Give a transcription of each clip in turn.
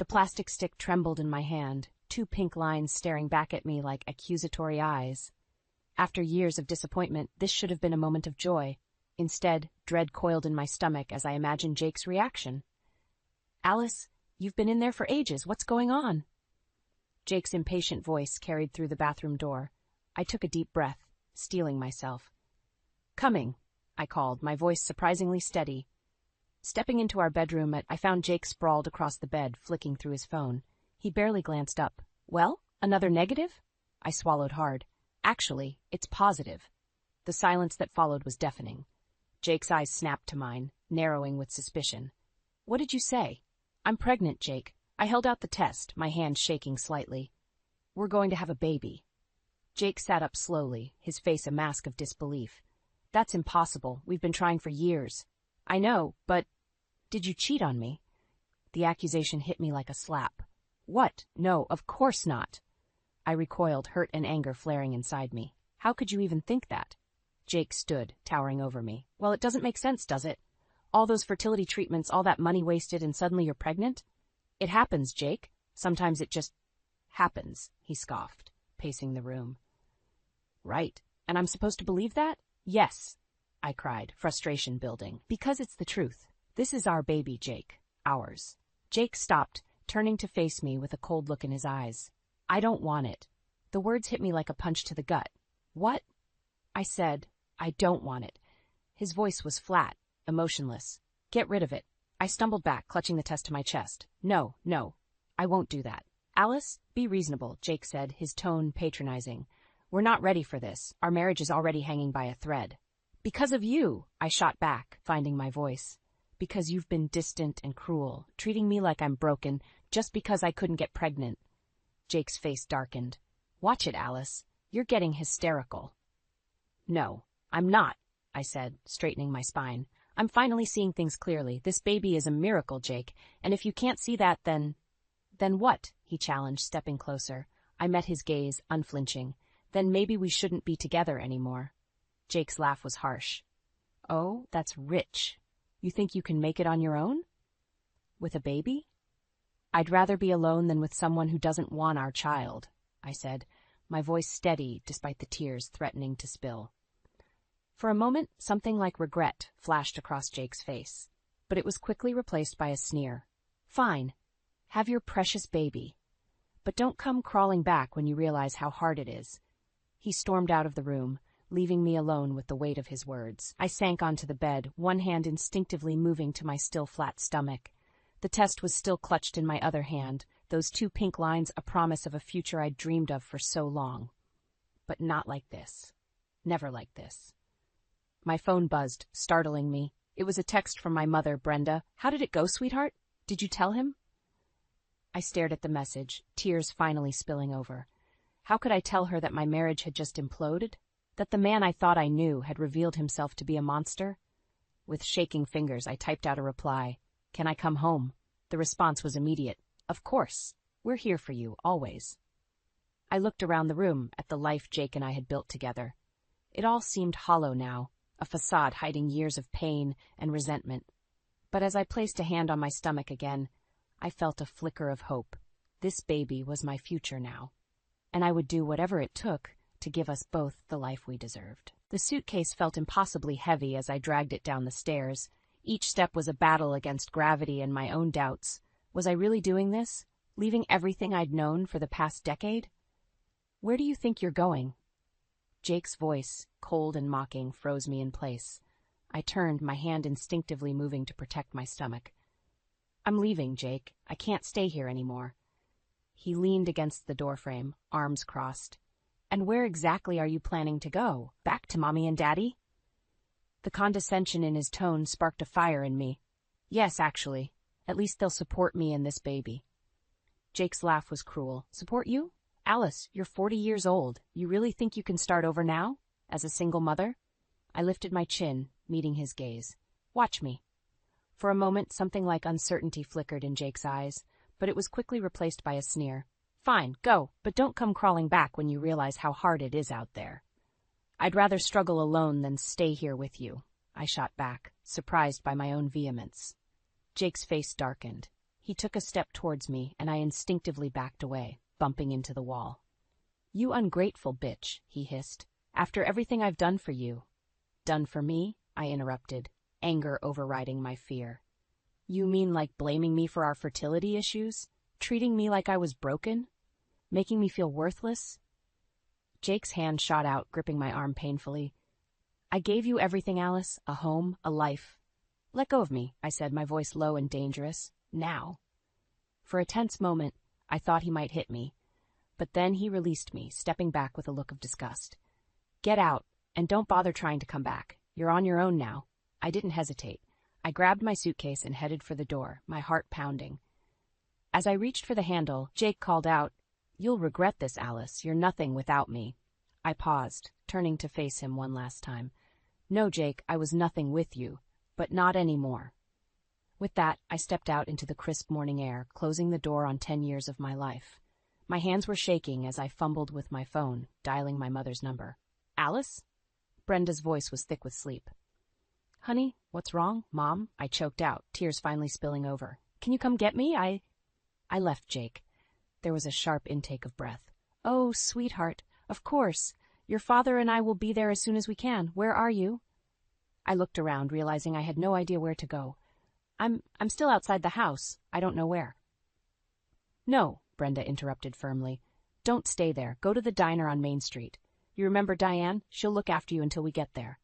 The plastic stick trembled in my hand, two pink lines staring back at me like accusatory eyes. After years of disappointment, this should have been a moment of joy. Instead, dread coiled in my stomach as I imagined Jake's reaction. "Alice, you've been in there for ages. What's going on?" Jake's impatient voice carried through the bathroom door. I took a deep breath, steeling myself. "Coming," I called, my voice surprisingly steady. Stepping into our bedroom, I found Jake sprawled across the bed, flicking through his phone. He barely glanced up. "Well, another negative?" I swallowed hard. "Actually, it's positive." The silence that followed was deafening. Jake's eyes snapped to mine, narrowing with suspicion. "What did you say?" "I'm pregnant, Jake." I held out the test, my hand shaking slightly. "We're going to have a baby." Jake sat up slowly, his face a mask of disbelief. "That's impossible. We've been trying for years." "I know, but did you cheat on me?" The accusation hit me like a slap. "What? No, of course not." I recoiled, hurt and anger flaring inside me. "How could you even think that?" Jake stood, towering over me. "Well, it doesn't make sense, does it? All those fertility treatments, all that money wasted, and suddenly you're pregnant? It happens, Jake. Sometimes it just happens," he scoffed, pacing the room. "Right. And I'm supposed to believe that?" "Yes," I cried, frustration building. "Because it's the truth. This is our baby, Jake. Ours." Jake stopped, turning to face me with a cold look in his eyes. "I don't want it." The words hit me like a punch to the gut. "What?" I said. "I don't want it." His voice was flat, emotionless. "Get rid of it." I stumbled back, clutching the test to my chest. No, I won't do that." "Alice, be reasonable," Jake said, his tone patronizing. "We're not ready for this. Our marriage is already hanging by a thread." "Because of you," I shot back, finding my voice. "Because you've been distant and cruel, treating me like I'm broken, just because I couldn't get pregnant." Jake's face darkened. "Watch it, Alice. You're getting hysterical." "No, I'm not," I said, straightening my spine. "I'm finally seeing things clearly. This baby is a miracle, Jake, and if you can't see that, then what?" he challenged, stepping closer. I met his gaze, unflinching. "Then maybe we shouldn't be together anymore." Jake's laugh was harsh. "Oh, that's rich. You think you can make it on your own? With a baby?" "I'd rather be alone than with someone who doesn't want our child," I said, my voice steady despite the tears threatening to spill. For a moment, something like regret flashed across Jake's face, but it was quickly replaced by a sneer. "Fine. Have your precious baby. But don't come crawling back when you realize how hard it is." He stormed out of the room, leaving me alone with the weight of his words. I sank onto the bed, one hand instinctively moving to my still flat stomach. The test was still clutched in my other hand, those two pink lines a promise of a future I'd dreamed of for so long. But not like this. Never like this. My phone buzzed, startling me. It was a text from my mother, Brenda. "How did it go, sweetheart? Did you tell him?" I stared at the message, tears finally spilling over. How could I tell her that my marriage had just imploded? That the man I thought I knew had revealed himself to be a monster? With shaking fingers, I typed out a reply. "Can I come home?" The response was immediate. "Of course. We're here for you, always." I looked around the room at the life Jake and I had built together. It all seemed hollow now, a facade hiding years of pain and resentment. But as I placed a hand on my stomach again, I felt a flicker of hope. This baby was my future now, and I would do whatever it took to give us both the life we deserved. The suitcase felt impossibly heavy as I dragged it down the stairs. Each step was a battle against gravity and my own doubts. Was I really doing this? Leaving everything I'd known for the past decade? "Where do you think you're going?" Jake's voice, cold and mocking, froze me in place. I turned, my hand instinctively moving to protect my stomach. "I'm leaving, Jake. I can't stay here anymore." He leaned against the doorframe, arms crossed. "And where exactly are you planning to go? Back to Mommy and Daddy?" The condescension in his tone sparked a fire in me. "Yes, actually. At least they'll support me and this baby." Jake's laugh was cruel. "Support you? Alice, you're 40 years old. You really think you can start over now? As a single mother?" I lifted my chin, meeting his gaze. "Watch me." For a moment, something like uncertainty flickered in Jake's eyes, but it was quickly replaced by a sneer. "Fine, go, but don't come crawling back when you realize how hard it is out there." "I'd rather struggle alone than stay here with you," I shot back, surprised by my own vehemence. Jake's face darkened. He took a step towards me, and I instinctively backed away, bumping into the wall. "You ungrateful bitch," he hissed. "After everything I've done for you." "Done for me?" I interrupted, anger overriding my fear. "You mean like blaming me for our fertility issues? Treating me like I was broken? Making me feel worthless?" Jake's hand shot out, gripping my arm painfully. "I gave you everything, Alice. A home, a life. Let go of me," I said, my voice low and dangerous. "Now." For a tense moment, I thought he might hit me, but then he released me, stepping back with a look of disgust. "Get out, and don't bother trying to come back. You're on your own now." I didn't hesitate. I grabbed my suitcase and headed for the door, my heart pounding. As I reached for the handle, Jake called out, "You'll regret this, Alice. You're nothing without me." I paused, turning to face him one last time. "No, Jake, I was nothing with you, but not anymore." With that, I stepped out into the crisp morning air, closing the door on 10 years of my life. My hands were shaking as I fumbled with my phone, dialing my mother's number. "Alice?" Brenda's voice was thick with sleep. "Honey, what's wrong, Mom?" I choked out, tears finally spilling over. "Can you come get me? I left Jake." There was a sharp intake of breath. "Oh, sweetheart, of course. Your father and I will be there as soon as we can. Where are you?" I looked around, realizing I had no idea where to go. I'm still outside the house. I don't know where." "No," Brenda interrupted firmly. "Don't stay there. Go to the diner on Main Street. You remember Diane? She'll look after you until we get there."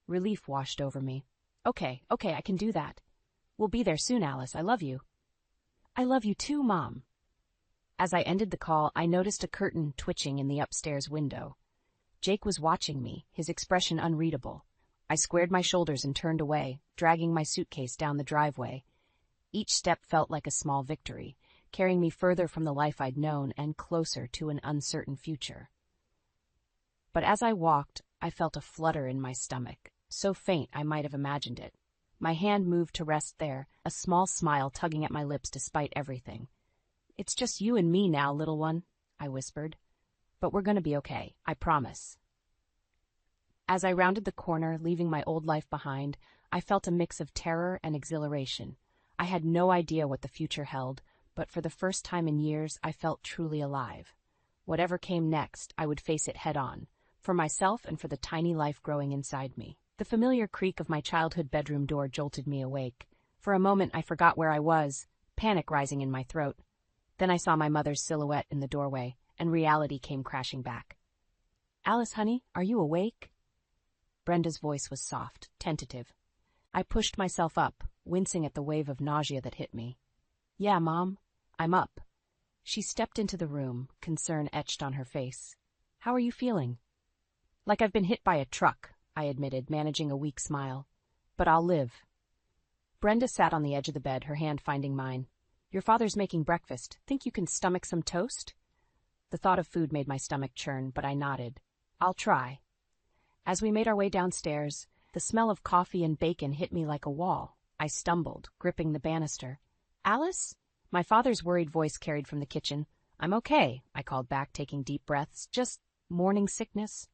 Relief washed over me. Okay, I can do that. We'll be there soon, Alice. I love you." "I love you too, Mom." As I ended the call, I noticed a curtain twitching in the upstairs window. Jake was watching me, his expression unreadable. I squared my shoulders and turned away, dragging my suitcase down the driveway. Each step felt like a small victory, carrying me further from the life I'd known and closer to an uncertain future. But as I walked, I felt a flutter in my stomach, so faint I might have imagined it. My hand moved to rest there, a small smile tugging at my lips despite everything. "It's just you and me now, little one," I whispered. "But we're gonna be okay, I promise." As I rounded the corner, leaving my old life behind, I felt a mix of terror and exhilaration. I had no idea what the future held, but for the first time in years, I felt truly alive. Whatever came next, I would face it head-on, for myself and for the tiny life growing inside me. The familiar creak of my childhood bedroom door jolted me awake. For a moment, I forgot where I was, panic rising in my throat. Then I saw my mother's silhouette in the doorway, and reality came crashing back. "Alice, honey, are you awake?" Brenda's voice was soft, tentative. I pushed myself up, wincing at the wave of nausea that hit me. "Yeah, Mom, I'm up." She stepped into the room, concern etched on her face. "How are you feeling?" "Like I've been hit by a truck," I admitted, managing a weak smile. "But I'll live." Brenda sat on the edge of the bed, her hand finding mine. "Your father's making breakfast. Think you can stomach some toast?" The thought of food made my stomach churn, but I nodded. "I'll try." As we made our way downstairs, the smell of coffee and bacon hit me like a wall. I stumbled, gripping the banister. "Alice?" My father's worried voice carried from the kitchen. "I'm okay," I called back, taking deep breaths. "Just morning sickness."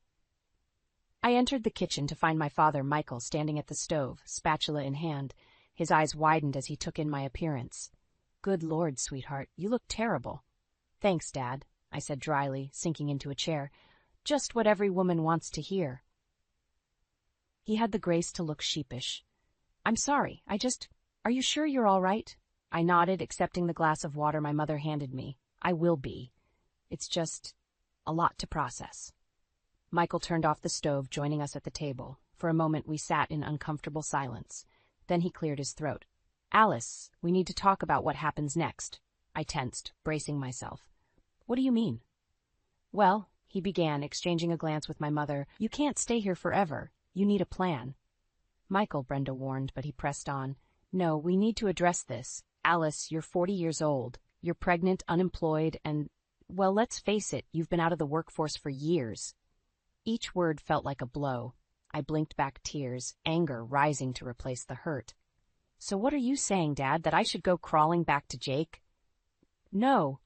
I entered the kitchen to find my father, Michael, standing at the stove, spatula in hand. His eyes widened as he took in my appearance. "Good Lord, sweetheart, you look terrible." "Thanks, Dad," I said dryly, sinking into a chair. "Just what every woman wants to hear." He had the grace to look sheepish. "I'm sorry, are you sure you're all right?" I nodded, accepting the glass of water my mother handed me. "I will be. It's just a lot to process." Michael turned off the stove, joining us at the table. For a moment we sat in uncomfortable silence. Then he cleared his throat. "Alice, we need to talk about what happens next." I tensed, bracing myself. "What do you mean?" "Well," he began, exchanging a glance with my mother, "you can't stay here forever. You need a plan." "Michael," Brenda warned, but he pressed on. "No, we need to address this. Alice, you're 40 years old. You're pregnant, unemployed, and, well, let's face it, you've been out of the workforce for years." Each word felt like a blow. I blinked back tears, anger rising to replace the hurt. "So what are you saying, Dad, that I should go crawling back to Jake?" "No,"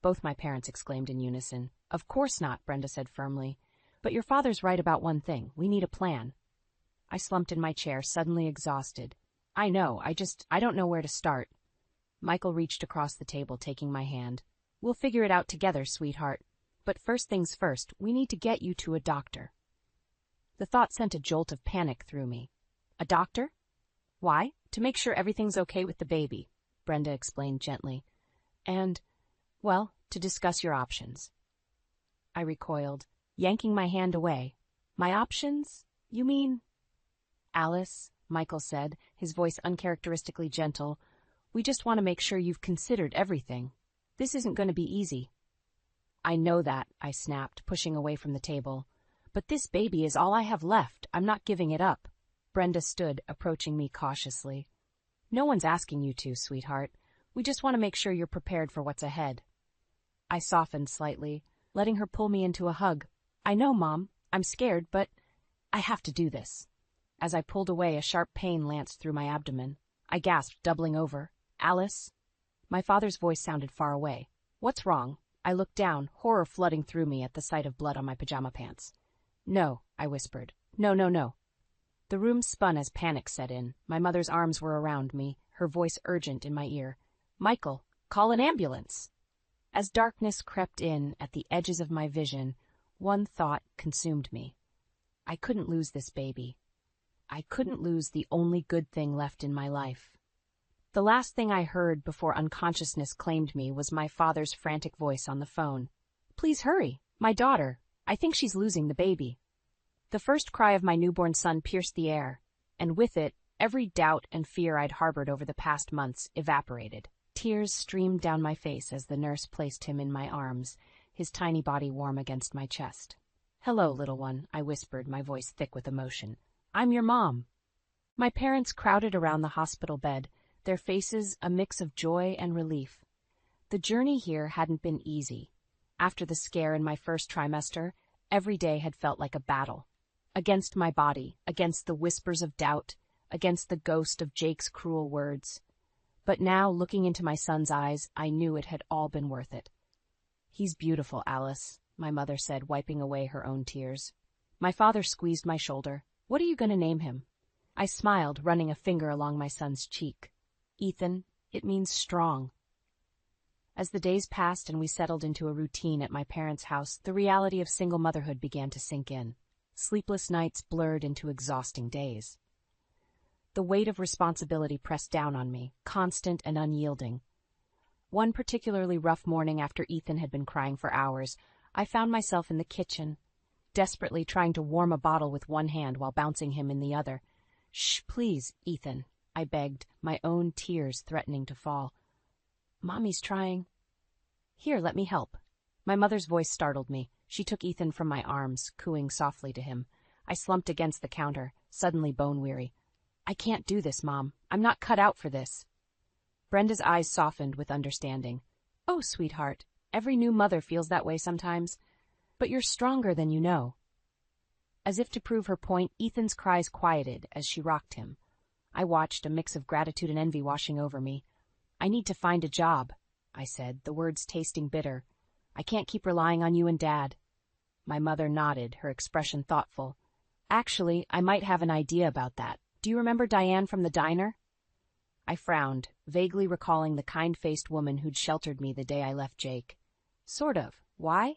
both my parents exclaimed in unison. "Of course not," Brenda said firmly. "But your father's right about one thing. We need a plan." I slumped in my chair, suddenly exhausted. "I know, I don't know where to start." Michael reached across the table, taking my hand. We'll figure it out together, sweetheart. But first things first, we need to get you to a doctor. The thought sent a jolt of panic through me. A doctor? Why? To make sure everything's okay with the baby, Brenda explained gently. And, well, to discuss your options. I recoiled, yanking my hand away. My options? You mean? Alice, Michael said, his voice uncharacteristically gentle, we just want to make sure you've considered everything. This isn't going to be easy. I know that, I snapped, pushing away from the table. But this baby is all I have left. I'm not giving it up. Brenda stood, approaching me cautiously. No one's asking you to, sweetheart. We just want to make sure you're prepared for what's ahead. I softened slightly, letting her pull me into a hug. I know, Mom. I'm scared, but I have to do this. As I pulled away, a sharp pain lanced through my abdomen. I gasped, doubling over. Alice? My father's voice sounded far away. What's wrong? I looked down, horror flooding through me at the sight of blood on my pajama pants. No, I whispered. No, no, no. The room spun as panic set in. My mother's arms were around me, her voice urgent in my ear. Michael, call an ambulance. As darkness crept in at the edges of my vision, one thought consumed me. I couldn't lose this baby. I couldn't lose the only good thing left in my life. The last thing I heard before unconsciousness claimed me was my father's frantic voice on the phone. Please hurry. My daughter. I think she's losing the baby. The first cry of my newborn son pierced the air, and with it, every doubt and fear I'd harbored over the past months evaporated. Tears streamed down my face as the nurse placed him in my arms, his tiny body warm against my chest. Hello, little one, I whispered, my voice thick with emotion. I'm your mom. My parents crowded around the hospital bed, their faces a mix of joy and relief. The journey here hadn't been easy. After the scare in my first trimester, every day had felt like a battle. Against my body, against the whispers of doubt, against the ghost of Jake's cruel words. But now, looking into my son's eyes, I knew it had all been worth it. He's beautiful, Alice, my mother said, wiping away her own tears. My father squeezed my shoulder. What are you going to name him? I smiled, running a finger along my son's cheek. Ethan, it means strong. As the days passed and we settled into a routine at my parents' house, the reality of single motherhood began to sink in. Sleepless nights blurred into exhausting days. The weight of responsibility pressed down on me, constant and unyielding. One particularly rough morning after Ethan had been crying for hours, I found myself in the kitchen, desperately trying to warm a bottle with one hand while bouncing him in the other. Shh, please, Ethan, I begged, my own tears threatening to fall. Mommy's trying. Here, let me help. My mother's voice startled me. She took Ethan from my arms, cooing softly to him. I slumped against the counter, suddenly bone-weary. I can't do this, Mom. I'm not cut out for this. Brenda's eyes softened with understanding. Oh, sweetheart, every new mother feels that way sometimes. But you're stronger than you know. As if to prove her point, Ethan's cries quieted as she rocked him. I watched, a mix of gratitude and envy washing over me. I need to find a job, I said, the words tasting bitter. I can't keep relying on you and Dad. My mother nodded, her expression thoughtful. Actually, I might have an idea about that. Do you remember Diane from the diner? I frowned, vaguely recalling the kind-faced woman who'd sheltered me the day I left Jake. Sort of. Why?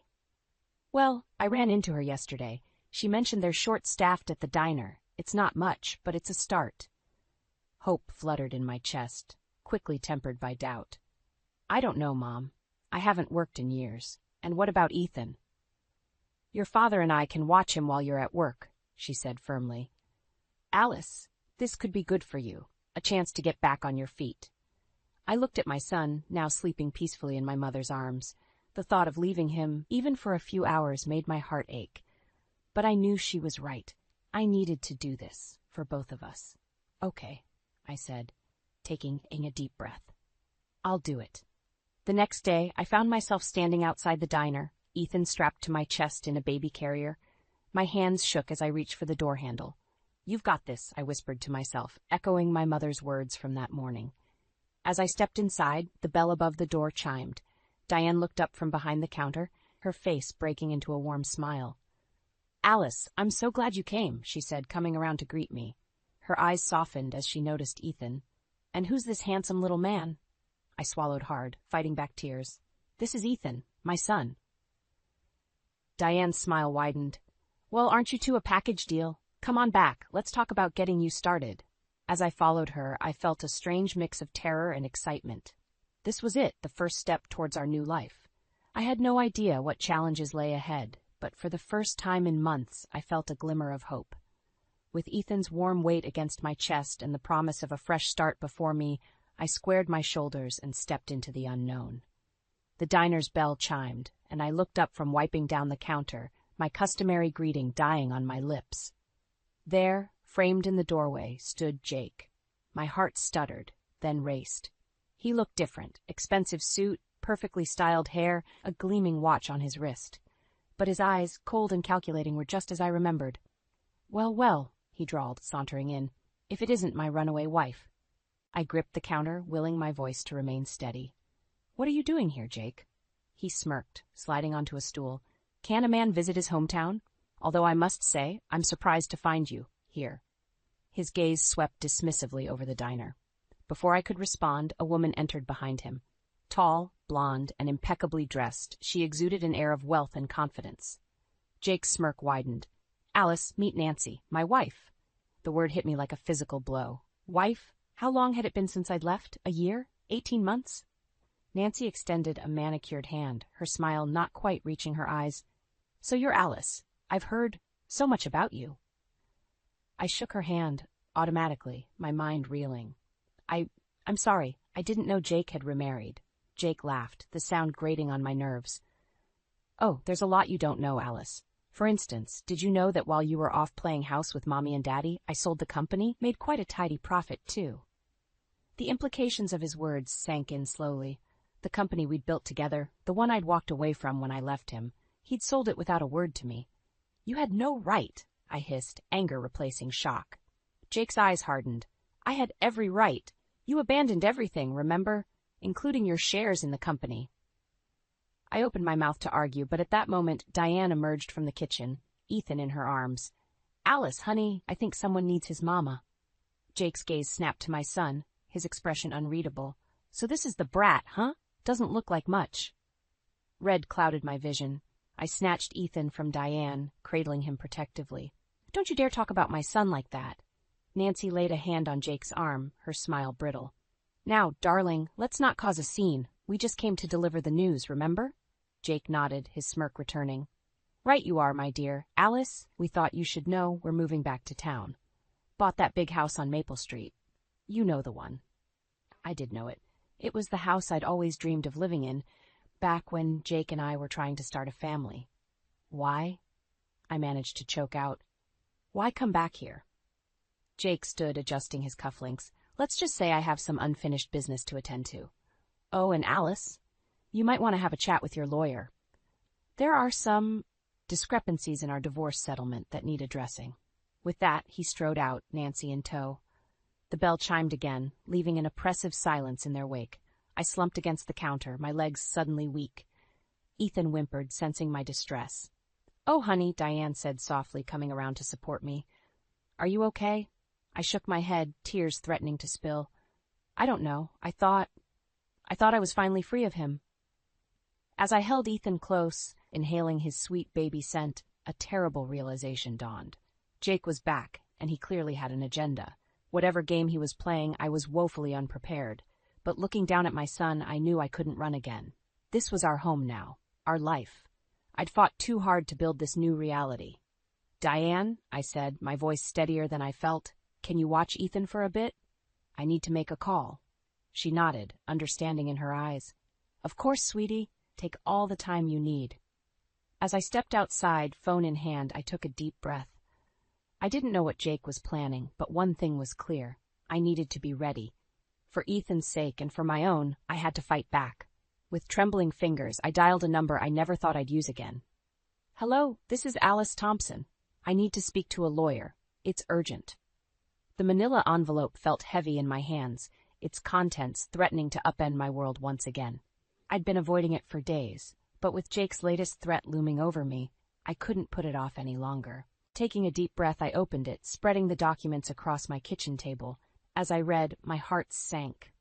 Well, I ran into her yesterday. She mentioned they're short-staffed at the diner. It's not much, but it's a start. Hope fluttered in my chest, quickly tempered by doubt. I don't know, Mom. I haven't worked in years. And what about Ethan? Your father and I can watch him while you're at work, she said firmly. Alice, this could be good for you, a chance to get back on your feet. I looked at my son, now sleeping peacefully in my mother's arms. The thought of leaving him, even for a few hours, made my heart ache. But I knew she was right. I needed to do this, for both of us. Okay, I said, taking a deep breath. I'll do it. The next day, I found myself standing outside the diner, Ethan strapped to my chest in a baby carrier. My hands shook as I reached for the door handle. You've got this, I whispered to myself, echoing my mother's words from that morning. As I stepped inside, the bell above the door chimed. Diane looked up from behind the counter, her face breaking into a warm smile. Alice, I'm so glad you came, she said, coming around to greet me. Her eyes softened as she noticed Ethan. And who's this handsome little man? I swallowed hard, fighting back tears. This is Ethan, my son. Diane's smile widened. Well, aren't you two a package deal? Come on back, let's talk about getting you started. As I followed her, I felt a strange mix of terror and excitement. This was it, the first step towards our new life. I had no idea what challenges lay ahead, but for the first time in months, I felt a glimmer of hope. With Ethan's warm weight against my chest and the promise of a fresh start before me, I squared my shoulders and stepped into the unknown. The diner's bell chimed, and I looked up from wiping down the counter, my customary greeting dying on my lips. There, framed in the doorway, stood Jake. My heart stuttered, then raced. He looked different, expensive suit, perfectly styled hair, a gleaming watch on his wrist. But his eyes, cold and calculating, were just as I remembered. Well, well, he drawled, sauntering in, if it isn't my runaway wife. I gripped the counter, willing my voice to remain steady. What are you doing here, Jake? He smirked, sliding onto a stool. Can a man visit his hometown? Although I must say, I'm surprised to find you here. His gaze swept dismissively over the diner. Before I could respond, a woman entered behind him. Tall, blonde, and impeccably dressed, she exuded an air of wealth and confidence. Jake's smirk widened. Alice, meet Nancy, my wife. The word hit me like a physical blow. Wife? How long had it been since I'd left? A year? 18 months? Nancy extended a manicured hand, her smile not quite reaching her eyes. So you're Alice. I've heard so much about you. I shook her hand, automatically, my mind reeling. I'm sorry, I didn't know Jake had remarried. Jake laughed, the sound grating on my nerves. Oh, there's a lot you don't know, Alice. For instance, did you know that while you were off playing house with Mommy and Daddy, I sold the company, made quite a tidy profit, too? The implications of his words sank in slowly. The company we'd built together, the one I'd walked away from when I left him, he'd sold it without a word to me. You had no right, I hissed, anger replacing shock. Jake's eyes hardened. I had every right. You abandoned everything, remember? Including your shares in the company. I opened my mouth to argue, but at that moment, Diane emerged from the kitchen, Ethan in her arms. Alice, honey, I think someone needs his mama. Jake's gaze snapped to my son, his expression unreadable. So this is the brat, huh? Doesn't look like much. Red clouded my vision. I snatched Ethan from Diane, cradling him protectively. Don't you dare talk about my son like that. Nancy laid a hand on Jake's arm, her smile brittle. Now, darling, let's not cause a scene. We just came to deliver the news, remember? Jake nodded, his smirk returning. Right you are, my dear. Alice, we thought you should know we're moving back to town. Bought that big house on Maple Street. You know the one. I did know it. It was the house I'd always dreamed of living in, back when Jake and I were trying to start a family. Why? I managed to choke out. Why come back here? Jake stood, adjusting his cufflinks. Let's just say I have some unfinished business to attend to. Oh, and Alice, you might want to have a chat with your lawyer. There are some discrepancies in our divorce settlement that need addressing. With that, he strode out, Nancy in tow. The bell chimed again, leaving an oppressive silence in their wake. I slumped against the counter, my legs suddenly weak. Ethan whimpered, sensing my distress. Oh, honey, Diane said softly, coming around to support me. Are you okay? I shook my head, tears threatening to spill. I don't know. I thought I was finally free of him. As I held Ethan close, inhaling his sweet baby scent, a terrible realization dawned. Jake was back, and he clearly had an agenda. Whatever game he was playing, I was woefully unprepared. But looking down at my son, I knew I couldn't run again. This was our home now, our life. I'd fought too hard to build this new reality. Diane, I said, my voice steadier than I felt, can you watch Ethan for a bit? I need to make a call. She nodded, understanding in her eyes. Of course, sweetie. Take all the time you need. As I stepped outside, phone in hand, I took a deep breath. I didn't know what Jake was planning, but one thing was clear. I needed to be ready. For Ethan's sake and for my own, I had to fight back. With trembling fingers, I dialed a number I never thought I'd use again. Hello, this is Alice Thompson. I need to speak to a lawyer. It's urgent. The manila envelope felt heavy in my hands, its contents threatening to upend my world once again. I'd been avoiding it for days, but with Jake's latest threat looming over me, I couldn't put it off any longer. Taking a deep breath, I opened it, spreading the documents across my kitchen table. As I read, my heart sank.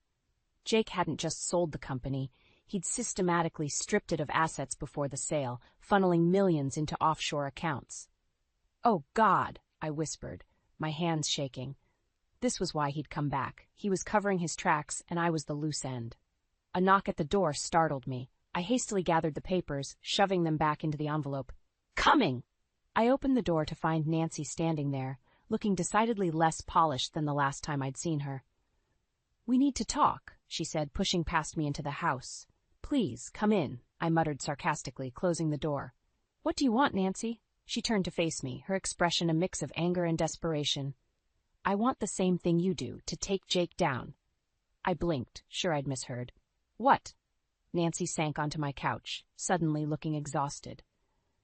Jake hadn't just sold the company, he'd systematically stripped it of assets before the sale, funneling millions into offshore accounts. "Oh, God," I whispered, my hands shaking. This was why he'd come back. He was covering his tracks, and I was the loose end. A knock at the door startled me. I hastily gathered the papers, shoving them back into the envelope. "Coming!" I opened the door to find Nancy standing there, looking decidedly less polished than the last time I'd seen her. "We need to talk," she said, pushing past me into the house. "Please, come in," I muttered sarcastically, closing the door. "What do you want, Nancy?" She turned to face me, her expression a mix of anger and desperation. "I want the same thing you do, to take Jake down." I blinked, sure I'd misheard. "What?" Nancy sank onto my couch, suddenly looking exhausted.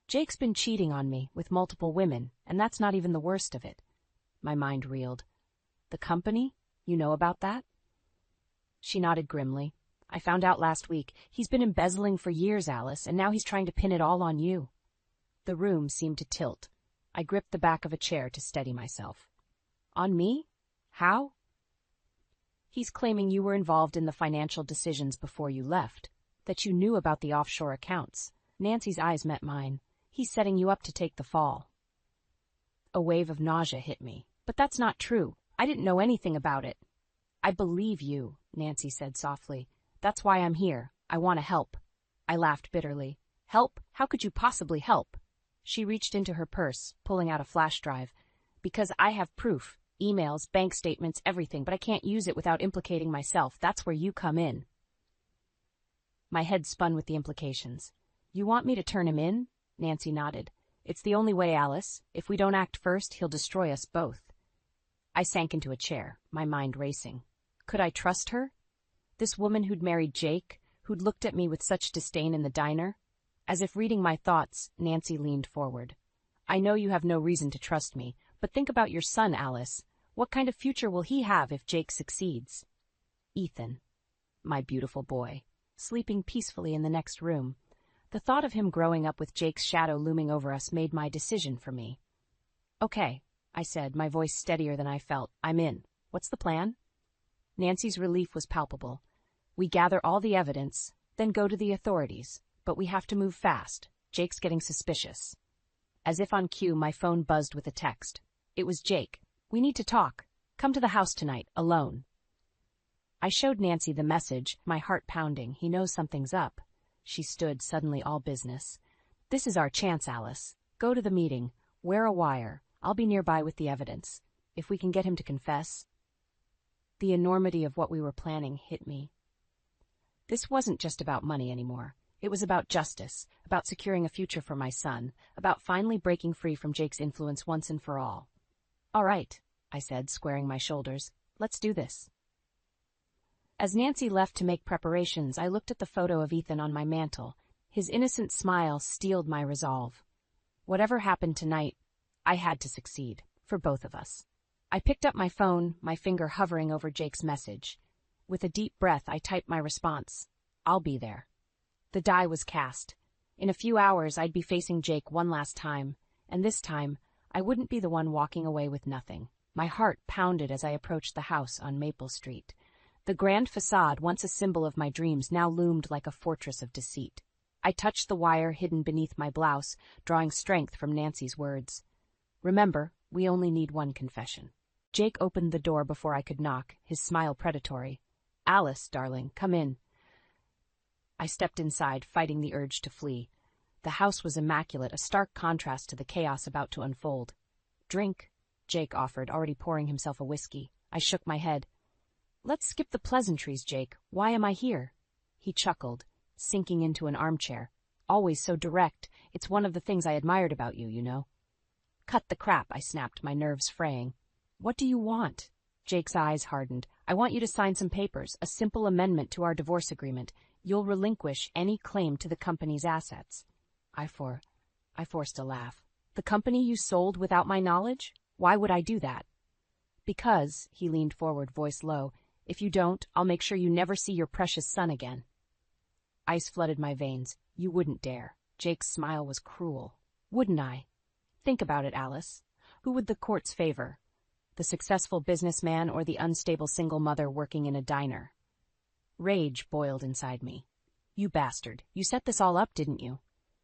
"Jake's been cheating on me with multiple women, and that's not even the worst of it." My mind reeled. "The company? You know about that?" She nodded grimly. "I found out last week. He's been embezzling for years, Alice, and now he's trying to pin it all on you." The room seemed to tilt. I gripped the back of a chair to steady myself. "On me? How?" "He's claiming you were involved in the financial decisions before you left, that you knew about the offshore accounts." Nancy's eyes met mine. "He's setting you up to take the fall." A wave of nausea hit me. "But that's not true. I didn't know anything about it." "I believe you," Nancy said softly. "That's why I'm here. I want to help." I laughed bitterly. "Help? How could you possibly help?" She reached into her purse, pulling out a flash drive. "Because I have proof. Emails, bank statements, everything, but I can't use it without implicating myself. That's where you come in." My head spun with the implications. "You want me to turn him in?" Nancy nodded. "It's the only way, Alice. If we don't act first, he'll destroy us both." I sank into a chair, my mind racing. Could I trust her? This woman who'd married Jake, who'd looked at me with such disdain in the diner? As if reading my thoughts, Nancy leaned forward. "I know you have no reason to trust me, but think about your son, Alice. What kind of future will he have if Jake succeeds?" Ethan, my beautiful boy, sleeping peacefully in the next room. The thought of him growing up with Jake's shadow looming over us made my decision for me. "Okay," I said, my voice steadier than I felt. "I'm in. What's the plan?" Nancy's relief was palpable. "We gather all the evidence, then go to the authorities. But we have to move fast. Jake's getting suspicious." As if on cue, my phone buzzed with a text. It was Jake. "We need to talk. Come to the house tonight, alone." I showed Nancy the message, my heart pounding. He knows something's up. She stood, suddenly all business. "This is our chance, Alice. Go to the meeting. Wear a wire. I'll be nearby with the evidence. If we can get him to confess." The enormity of what we were planning hit me. This wasn't just about money anymore. It was about justice, about securing a future for my son, about finally breaking free from Jake's influence once and for all. "All right," I said, squaring my shoulders. "Let's do this." As Nancy left to make preparations, I looked at the photo of Ethan on my mantel. His innocent smile steeled my resolve. Whatever happened tonight, I had to succeed, for both of us. I picked up my phone, my finger hovering over Jake's message. With a deep breath, I typed my response. "I'll be there." The die was cast. In a few hours, I'd be facing Jake one last time, and this time, I wouldn't be the one walking away with nothing. My heart pounded as I approached the house on Maple Street. The grand facade, once a symbol of my dreams, now loomed like a fortress of deceit. I touched the wire hidden beneath my blouse, drawing strength from Nancy's words. "Remember, we only need one confession." Jake opened the door before I could knock, his smile predatory. "Alice, darling, come in." I stepped inside, fighting the urge to flee. The house was immaculate, a stark contrast to the chaos about to unfold. "Drink," Jake offered, already pouring himself a whiskey. I shook my head. "Let's skip the pleasantries, Jake. Why am I here?" He chuckled, sinking into an armchair. "Always so direct. It's one of the things I admired about you, you know." "Cut the crap," I snapped, my nerves fraying. "What do you want?" Jake's eyes hardened. "I want you to sign some papers, a simple amendment to our divorce agreement. You'll relinquish any claim to the company's assets." I forced a laugh. "The company you sold without my knowledge? Why would I do that?" "Because," he leaned forward, voice low, "if you don't, I'll make sure you never see your precious son again." Ice flooded my veins. "You wouldn't dare." Jake's smile was cruel. "Wouldn't I? Think about it, Alice. Who would the courts favor? The successful businessman or the unstable single mother working in a diner?" Rage boiled inside me. You bastard, you set this all up, didn't you?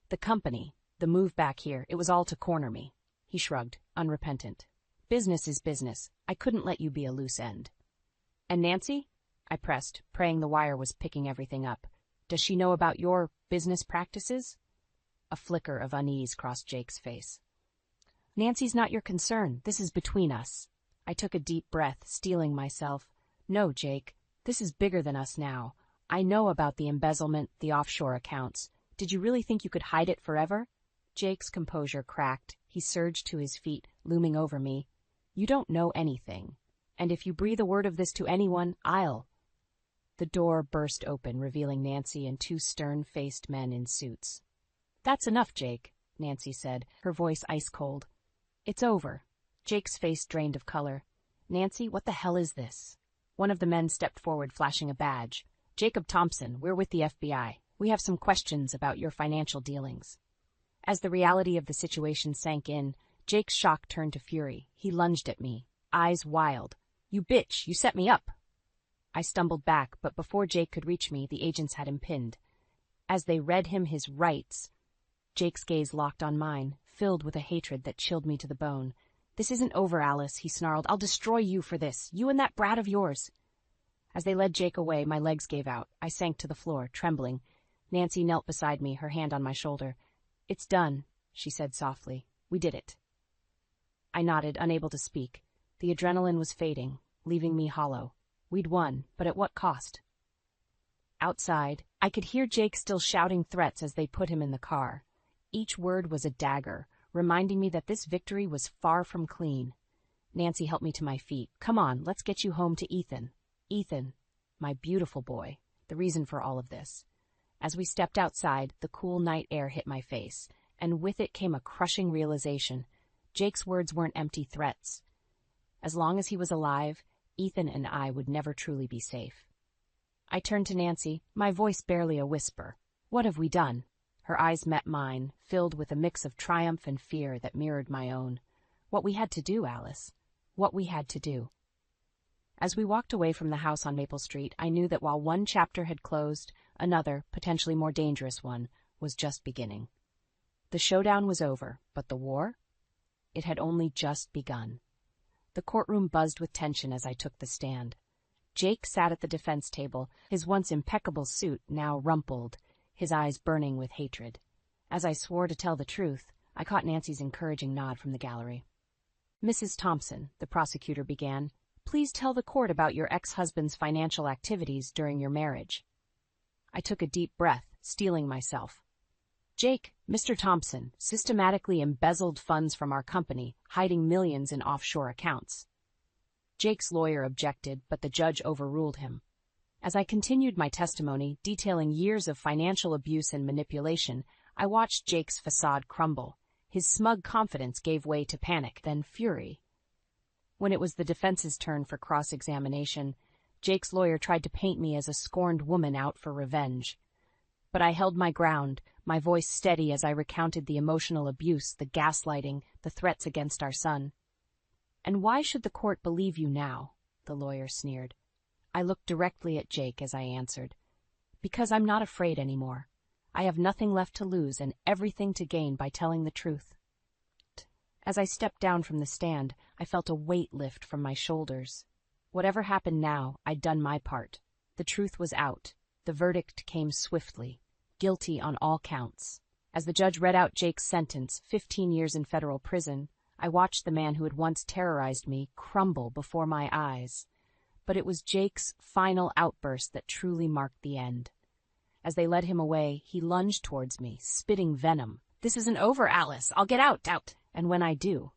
The company, the move back here, it was all to corner me. He shrugged, unrepentant. Business is business. I couldn't let you be a loose end. And Nancy? I pressed, praying the wire was picking everything up. Does she know about your business practices? A flicker of unease crossed Jake's face. Nancy's not your concern. This is between us. I took a deep breath, steeling myself. No, Jake, this is bigger than us now. I know about the embezzlement, the offshore accounts. Did you really think you could hide it forever? Jake's composure cracked. He surged to his feet, looming over me. You don't know anything. And if you breathe a word of this to anyone, I'll... The door burst open, revealing Nancy and two stern-faced men in suits. That's enough, Jake, Nancy said, her voice ice-cold. It's over. Jake's face drained of color. Nancy, what the hell is this? One of the men stepped forward, flashing a badge. Jacob Thompson, we're with the FBI. We have some questions about your financial dealings. As the reality of the situation sank in, Jake's shock turned to fury. He lunged at me, eyes wild. You bitch, you set me up. I stumbled back, but before Jake could reach me, the agents had him pinned. As they read him his rights, Jake's gaze locked on mine, filled with a hatred that chilled me to the bone. This isn't over, Alice, he snarled. I'll destroy you for this, you and that brat of yours. As they led Jake away, my legs gave out. I sank to the floor, trembling. Nancy knelt beside me, her hand on my shoulder. It's done, she said softly. We did it. I nodded, unable to speak. The adrenaline was fading, leaving me hollow. We'd won, but at what cost? Outside, I could hear Jake still shouting threats as they put him in the car. Each word was a dagger, reminding me that this victory was far from clean. Nancy helped me to my feet. Come on, let's get you home to Ethan. Ethan, my beautiful boy, the reason for all of this. As we stepped outside, the cool night air hit my face, and with it came a crushing realization. Jake's words weren't empty threats. As long as he was alive, Ethan and I would never truly be safe. I turned to Nancy, my voice barely a whisper. What have we done? Her eyes met mine, filled with a mix of triumph and fear that mirrored my own. What we had to do, Alice. What we had to do. As we walked away from the house on Maple Street, I knew that while one chapter had closed, another, potentially more dangerous one, was just beginning. The showdown was over, but the war? It had only just begun. The courtroom buzzed with tension as I took the stand. Jake sat at the defense table, his once impeccable suit now rumpled, his eyes burning with hatred. As I swore to tell the truth, I caught Nancy's encouraging nod from the gallery. Mrs. Thompson, the prosecutor began, please tell the court about your ex-husband's financial activities during your marriage. I took a deep breath, steeling myself. Jake, Mr. Thompson, systematically embezzled funds from our company, hiding millions in offshore accounts. Jake's lawyer objected, but the judge overruled him. As I continued my testimony, detailing years of financial abuse and manipulation, I watched Jake's facade crumble. His smug confidence gave way to panic, then fury. When it was the defense's turn for cross-examination, Jake's lawyer tried to paint me as a scorned woman out for revenge. But I held my ground, my voice steady as I recounted the emotional abuse, the gaslighting, the threats against our son. And why should the court believe you now? The lawyer sneered. I looked directly at Jake as I answered. Because I'm not afraid anymore. I have nothing left to lose and everything to gain by telling the truth. As I stepped down from the stand, I felt a weight lift from my shoulders. Whatever happened now, I'd done my part. The truth was out. The verdict came swiftly. Guilty on all counts. As the judge read out Jake's sentence, 15 years in federal prison, I watched the man who had once terrorized me crumble before my eyes. But it was Jake's final outburst that truly marked the end. As they led him away, he lunged towards me, spitting venom. This isn't over, Alice. I'll get out. And when I do...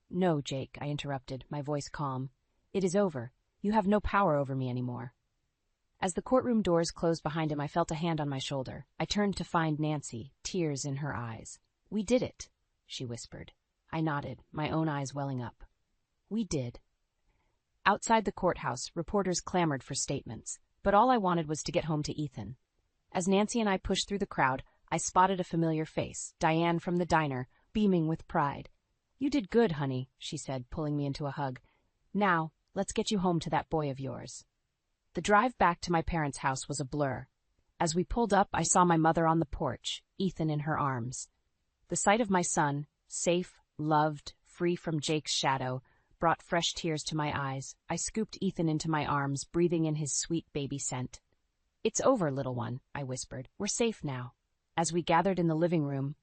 No, Jake, I interrupted, my voice calm. It is over. You have no power over me anymore. As the courtroom doors closed behind him, I felt a hand on my shoulder. I turned to find Nancy, tears in her eyes. We did it, she whispered. I nodded, my own eyes welling up. We did. Outside the courthouse, reporters clamored for statements, but all I wanted was to get home to Ethan. As Nancy and I pushed through the crowd, I spotted a familiar face, Diane from the diner, beaming with pride. You did good, honey, she said, pulling me into a hug. Now, let's get you home to that boy of yours. The drive back to my parents' house was a blur. As we pulled up, I saw my mother on the porch, Ethan in her arms. The sight of my son, safe, loved, free from Jake's shadow, brought fresh tears to my eyes. I scooped Ethan into my arms, breathing in his sweet baby scent. "It's over, little one," I whispered. "We're safe now." As we gathered in the living room,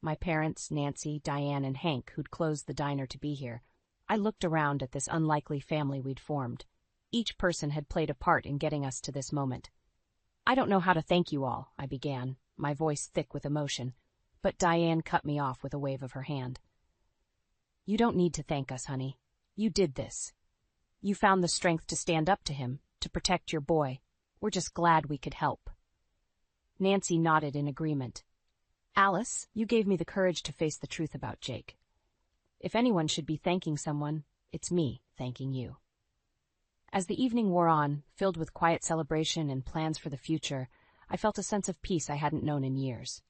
my parents, Nancy, Diane, and Hank, who'd closed the diner to be here, I looked around at this unlikely family we'd formed. Each person had played a part in getting us to this moment. "I don't know how to thank you all," I began, my voice thick with emotion, but Diane cut me off with a wave of her hand. "You don't need to thank us, honey. You did this. You found the strength to stand up to him, to protect your boy. We're just glad we could help." Nancy nodded in agreement. "Alice, you gave me the courage to face the truth about Jake. If anyone should be thanking someone, it's me thanking you." As the evening wore on, filled with quiet celebration and plans for the future, I felt a sense of peace I hadn't known in years.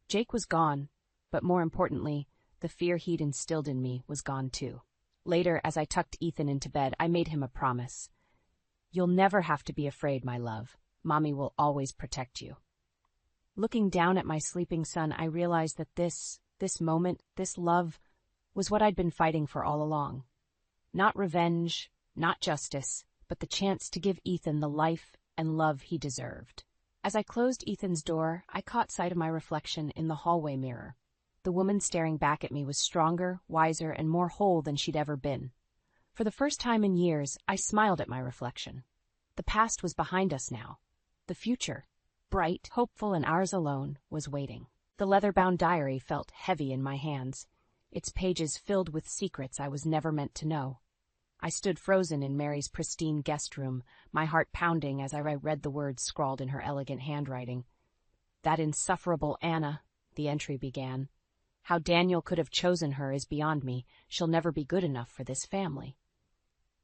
Jake was gone, but more importantly, the fear he'd instilled in me was gone too. Later, as I tucked Ethan into bed, I made him a promise. "You'll never have to be afraid, my love. Mommy will always protect you." Looking down at my sleeping son, I realized that this moment, this love, was what I'd been fighting for all along. Not revenge, not justice, but the chance to give Ethan the life and love he deserved. As I closed Ethan's door, I caught sight of my reflection in the hallway mirror. The woman staring back at me was stronger, wiser, and more whole than she'd ever been. For the first time in years, I smiled at my reflection. The past was behind us now. The future, bright, hopeful, and ours alone, was waiting. The leather-bound diary felt heavy in my hands, its pages filled with secrets I was never meant to know. I stood frozen in Mary's pristine guest room, my heart pounding as I read the words scrawled in her elegant handwriting. "That insufferable Anna," the entry began. "How Daniel could have chosen her is beyond me. She'll never be good enough for this family."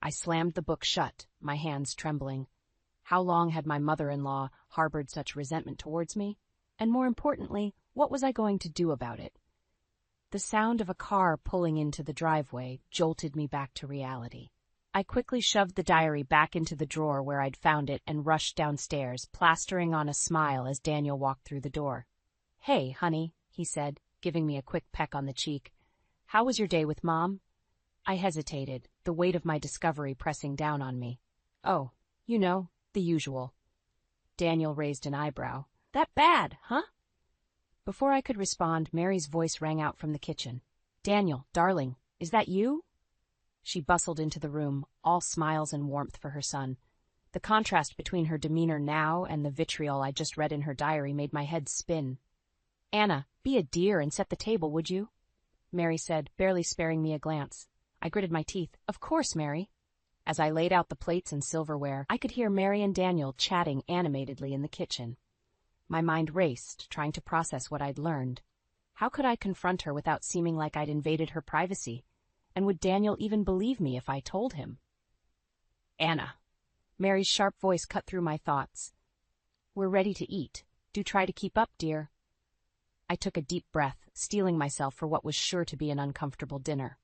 I slammed the book shut, my hands trembling. How long had my mother-in-law harbored such resentment towards me? And more importantly, what was I going to do about it? The sound of a car pulling into the driveway jolted me back to reality. I quickly shoved the diary back into the drawer where I'd found it and rushed downstairs, plastering on a smile as Daniel walked through the door. "Hey, honey," he said, giving me a quick peck on the cheek. "How was your day with Mom?" I hesitated, the weight of my discovery pressing down on me. "Oh, you know, the usual." Daniel raised an eyebrow. "That bad, huh?" Before I could respond, Mary's voice rang out from the kitchen. "Daniel, darling, is that you?" She bustled into the room, all smiles and warmth for her son. The contrast between her demeanor now and the vitriol I just read in her diary made my head spin. "Anna, be a dear and set the table, would you?" Mary said, barely sparing me a glance. I gritted my teeth. "Of course, Mary." As I laid out the plates and silverware, I could hear Mary and Daniel chatting animatedly in the kitchen. My mind raced, trying to process what I'd learned. How could I confront her without seeming like I'd invaded her privacy? And would Daniel even believe me if I told him? "Anna." Mary's sharp voice cut through my thoughts. "We're ready to eat. Do try to keep up, dear." I took a deep breath, steeling myself for what was sure to be an uncomfortable dinner.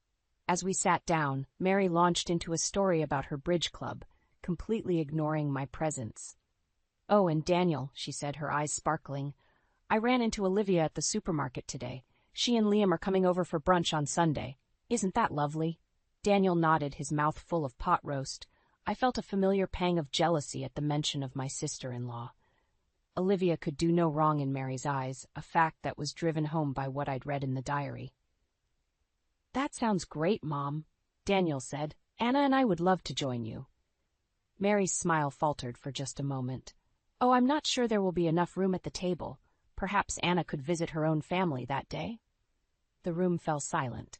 As we sat down, Mary launched into a story about her bridge club, completely ignoring my presence. "Oh, and Daniel," she said, her eyes sparkling. "I ran into Olivia at the supermarket today. She and Liam are coming over for brunch on Sunday. Isn't that lovely?" Daniel nodded, his mouth full of pot roast. I felt a familiar pang of jealousy at the mention of my sister-in-law. Olivia could do no wrong in Mary's eyes, a fact that was driven home by what I'd read in the diary. "That sounds great, Mom," Daniel said. "Anna and I would love to join you." Mary's smile faltered for just a moment. "Oh, I'm not sure there will be enough room at the table. Perhaps Anna could visit her own family that day." The room fell silent.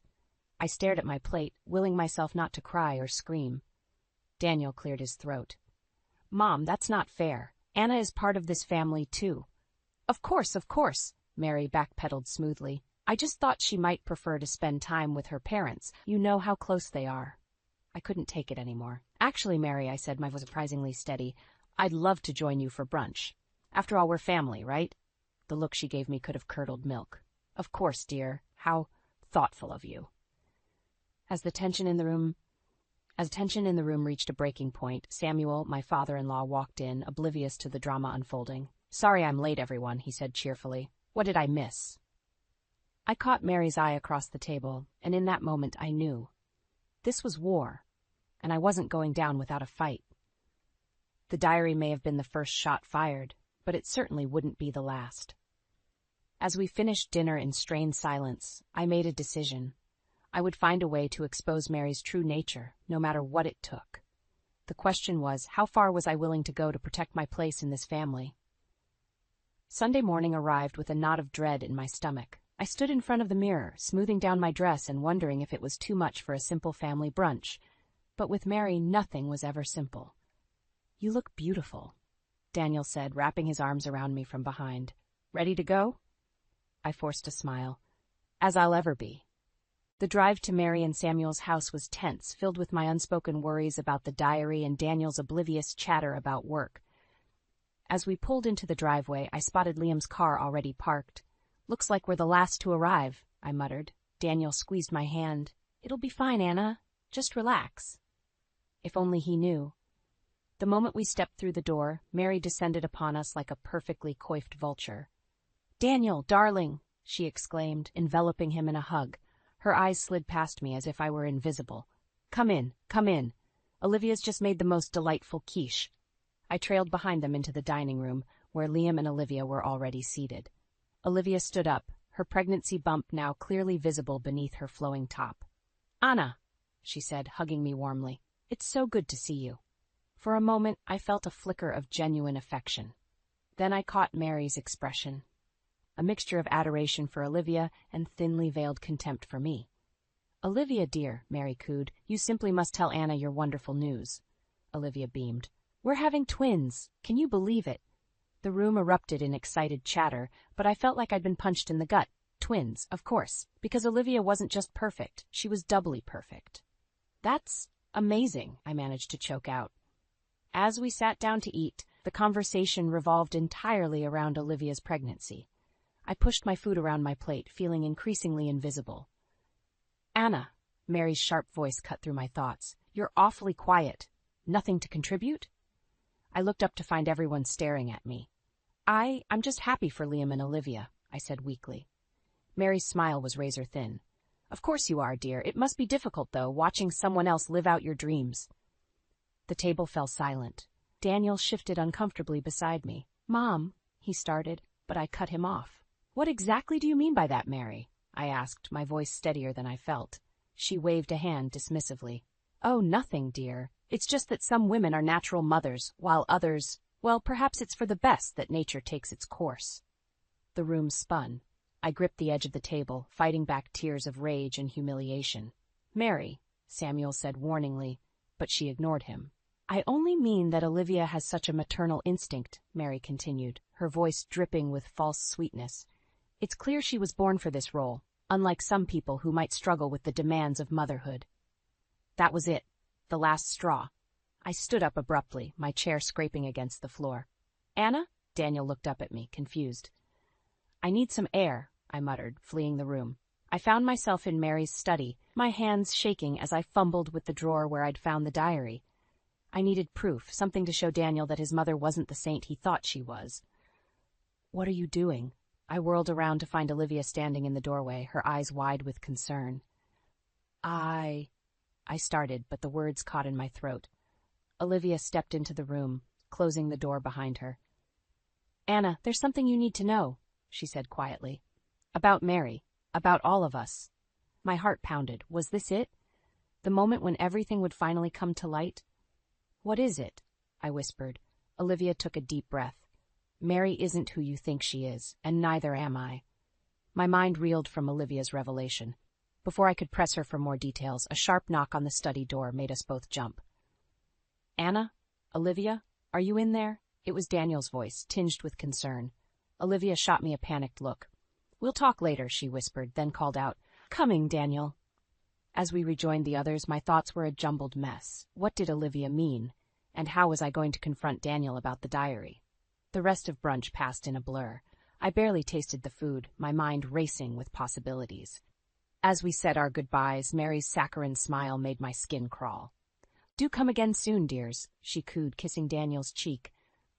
I stared at my plate, willing myself not to cry or scream. Daniel cleared his throat. "Mom, that's not fair. Anna is part of this family, too." Of course," Mary backpedaled smoothly. "I just thought she might prefer to spend time with her parents. You know how close they are." I couldn't take it anymore. "Actually, Mary," I said, my voice surprisingly steady, "I'd love to join you for brunch. After all, we're family, right?" The look she gave me could have curdled milk. "Of course, dear. How thoughtful of you." As the tension in the room As tension in the room reached a breaking point, Samuel, my father-in-law, walked in, oblivious to the drama unfolding. "Sorry I'm late, everyone," he said cheerfully. "What did I miss?" I caught Mary's eye across the table, and in that moment I knew. This was war, and I wasn't going down without a fight. The diary may have been the first shot fired, but it certainly wouldn't be the last. As we finished dinner in strained silence, I made a decision. I would find a way to expose Mary's true nature, no matter what it took. The question was, how far was I willing to go to protect my place in this family? Sunday morning arrived with a knot of dread in my stomach. I stood in front of the mirror, smoothing down my dress and wondering if it was too much for a simple family brunch. But with Mary, nothing was ever simple. "You look beautiful," Daniel said, wrapping his arms around me from behind. "Ready to go?" I forced a smile. "As I'll ever be." The drive to Mary and Samuel's house was tense, filled with my unspoken worries about the diary and Daniel's oblivious chatter about work. As we pulled into the driveway, I spotted Liam's car already parked. "Looks like we're the last to arrive," I muttered. Daniel squeezed my hand. "It'll be fine, Anna. Just relax." If only he knew. The moment we stepped through the door, Mary descended upon us like a perfectly coiffed vulture. "Daniel, darling," she exclaimed, enveloping him in a hug. Her eyes slid past me as if I were invisible. Come in, come in. Olivia's just made the most delightful quiche." I trailed behind them into the dining room, where Liam and Olivia were already seated. Olivia stood up, her pregnancy bump now clearly visible beneath her flowing top. "Anna," she said, hugging me warmly, "it's so good to see you." For a moment, I felt a flicker of genuine affection. Then I caught Mary's expression. A mixture of adoration for Olivia and thinly veiled contempt for me. "Olivia, dear," Mary cooed, "you simply must tell Anna your wonderful news." Olivia beamed. "We're having twins. Can you believe it?" The room erupted in excited chatter, but I felt like I'd been punched in the gut. Twins, of course, because Olivia wasn't just perfect, she was doubly perfect. "That's amazing," I managed to choke out. As we sat down to eat, the conversation revolved entirely around Olivia's pregnancy. I pushed my food around my plate, feeling increasingly invisible. "Anna," Mary's sharp voice cut through my thoughts, "you're awfully quiet. Nothing to contribute?" I looked up to find everyone staring at me. I'm just happy for Liam and Olivia," I said weakly. Mary's smile was razor thin. "Of course you are, dear. It must be difficult, though, watching someone else live out your dreams." The table fell silent. Daniel shifted uncomfortably beside me. "Mom," he started, but I cut him off. "What exactly do you mean by that, Mary?" I asked, my voice steadier than I felt. She waved a hand dismissively. "Oh, nothing, dear. It's just that some women are natural mothers, while others, well, perhaps it's for the best that nature takes its course." The room spun. I gripped the edge of the table, fighting back tears of rage and humiliation. "Mary," Samuel said warningly, but she ignored him. "I only mean that Olivia has such a maternal instinct," Mary continued, her voice dripping with false sweetness. "It's clear she was born for this role, unlike some people who might struggle with the demands of motherhood." That was it, the last straw. I stood up abruptly, my chair scraping against the floor. "Anna?" Daniel looked up at me, confused. "I need some air," I muttered, fleeing the room. I found myself in Mary's study, my hands shaking as I fumbled with the drawer where I'd found the diary. I needed proof, something to show Daniel that his mother wasn't the saint he thought she was. "What are you doing?" I whirled around to find Olivia standing in the doorway, her eyes wide with concern. I started, but the words caught in my throat. Olivia stepped into the room, closing the door behind her. "Anna, there's something you need to know," she said quietly. "About Mary, about all of us." My heart pounded. Was this it? The moment when everything would finally come to light? "What is it?" I whispered. Olivia took a deep breath. "Mary isn't who you think she is, and neither am I." My mind reeled from Olivia's revelation. Before I could press her for more details, a sharp knock on the study door made us both jump. "Anna? Olivia? Are you in there?" It was Daniel's voice, tinged with concern. Olivia shot me a panicked look. "We'll talk later," she whispered, then called out, "Coming, Daniel." As we rejoined the others, my thoughts were a jumbled mess. What did Olivia mean? And how was I going to confront Daniel about the diary? The rest of brunch passed in a blur. I barely tasted the food, my mind racing with possibilities. As we said our goodbyes, Mary's saccharine smile made my skin crawl. Do come again soon, dears, she cooed, kissing Daniel's cheek.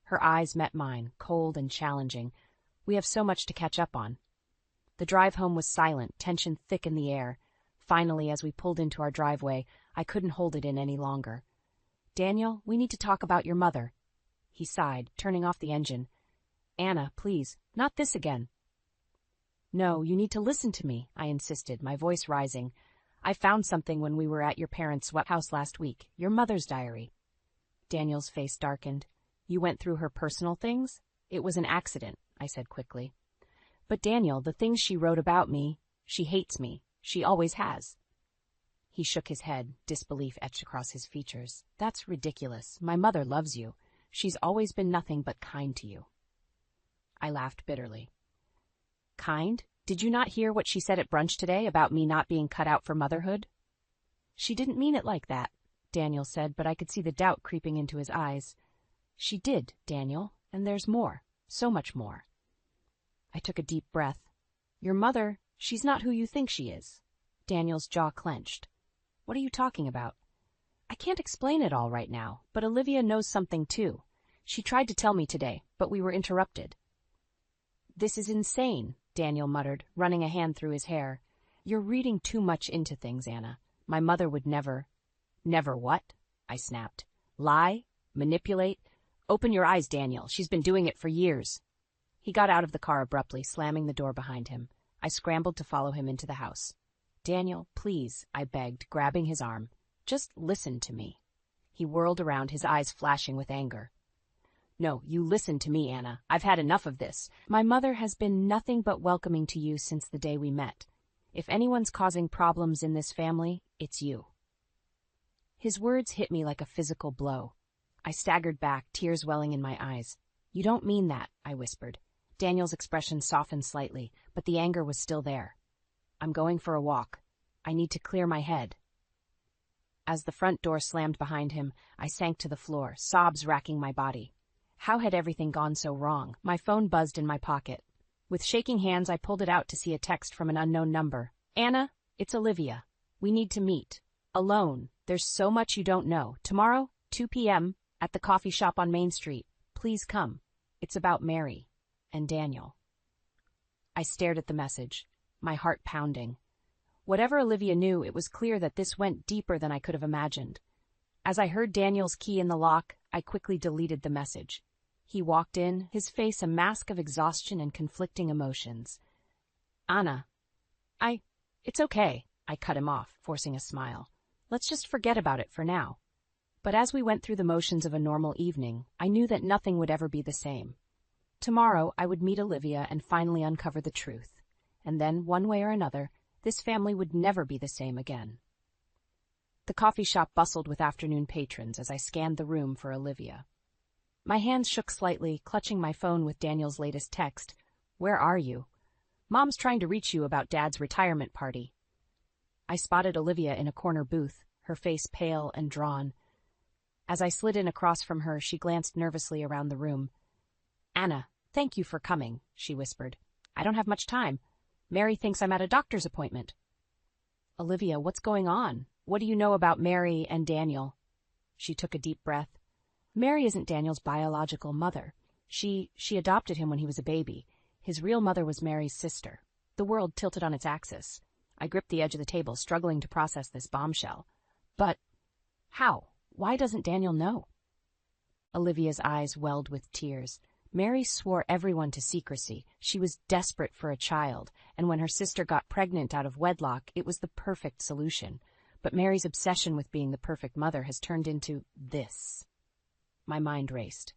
Her eyes met mine, cold and challenging. We have so much to catch up on. The drive home was silent, tension thick in the air. Finally, as we pulled into our driveway, I couldn't hold it in any longer. Daniel, we need to talk about your mother. He sighed, turning off the engine. Anna, please, not this again. No, you need to listen to me, I insisted, my voice rising. I found something when we were at your parents' sweat house last week, your mother's diary. Daniel's face darkened. You went through her personal things? It was an accident, I said quickly. But Daniel, the things she wrote about me, she hates me. She always has. He shook his head, disbelief etched across his features. That's ridiculous. My mother loves you. She's always been nothing but kind to you. I laughed bitterly. Kind? Did you not hear what she said at brunch today about me not being cut out for motherhood? She didn't mean it like that, Daniel said, but I could see the doubt creeping into his eyes. She did, Daniel, and there's more, so much more. I took a deep breath. Your mother, she's not who you think she is. Daniel's jaw clenched. What are you talking about? I can't explain it all right now, but Olivia knows something too. She tried to tell me today, but we were interrupted. This is insane, Daniel muttered, running a hand through his hair. You're reading too much into things, Anna. My mother would never... Never what? I snapped. Lie? Manipulate? Open your eyes, Daniel. She's been doing it for years. He got out of the car abruptly, slamming the door behind him. I scrambled to follow him into the house. Daniel, please, I begged, grabbing his arm. Just listen to me. He whirled around, his eyes flashing with anger. No, you listen to me, Anna. I've had enough of this. My mother has been nothing but welcoming to you since the day we met. If anyone's causing problems in this family, it's you. His words hit me like a physical blow. I staggered back, tears welling in my eyes. You don't mean that, I whispered. Daniel's expression softened slightly, but the anger was still there. I'm going for a walk. I need to clear my head. As the front door slammed behind him, I sank to the floor, sobs racking my body. How had everything gone so wrong? My phone buzzed in my pocket. With shaking hands, I pulled it out to see a text from an unknown number. Anna, it's Olivia. We need to meet. Alone. There's so much you don't know. Tomorrow, 2 p.m., at the coffee shop on Main Street. Please come. It's about Mary and Daniel. I stared at the message, my heart pounding. Whatever Olivia knew, it was clear that this went deeper than I could have imagined. As I heard Daniel's key in the lock, I quickly deleted the message. He walked in, his face a mask of exhaustion and conflicting emotions. Anna. It's okay, I cut him off, forcing a smile. Let's just forget about it for now. But as we went through the motions of a normal evening, I knew that nothing would ever be the same. Tomorrow, I would meet Olivia and finally uncover the truth. And then, one way or another, this family would never be the same again. The coffee shop bustled with afternoon patrons as I scanned the room for Olivia. My hands shook slightly, clutching my phone with Daniel's latest text. Where are you? Mom's trying to reach you about Dad's retirement party. I spotted Olivia in a corner booth, her face pale and drawn. As I slid in across from her, she glanced nervously around the room. Anna, thank you for coming, she whispered. I don't have much time. Mary thinks I'm at a doctor's appointment. Olivia, what's going on? What do you know about Mary and Daniel? She took a deep breath. Mary isn't Daniel's biological mother. She adopted him when he was a baby. His real mother was Mary's sister. The world tilted on its axis. I gripped the edge of the table, struggling to process this bombshell. But how? Why doesn't Daniel know? Olivia's eyes welled with tears. Mary swore everyone to secrecy. She was desperate for a child, and when her sister got pregnant out of wedlock, it was the perfect solution. But Mary's obsession with being the perfect mother has turned into this. My mind raced.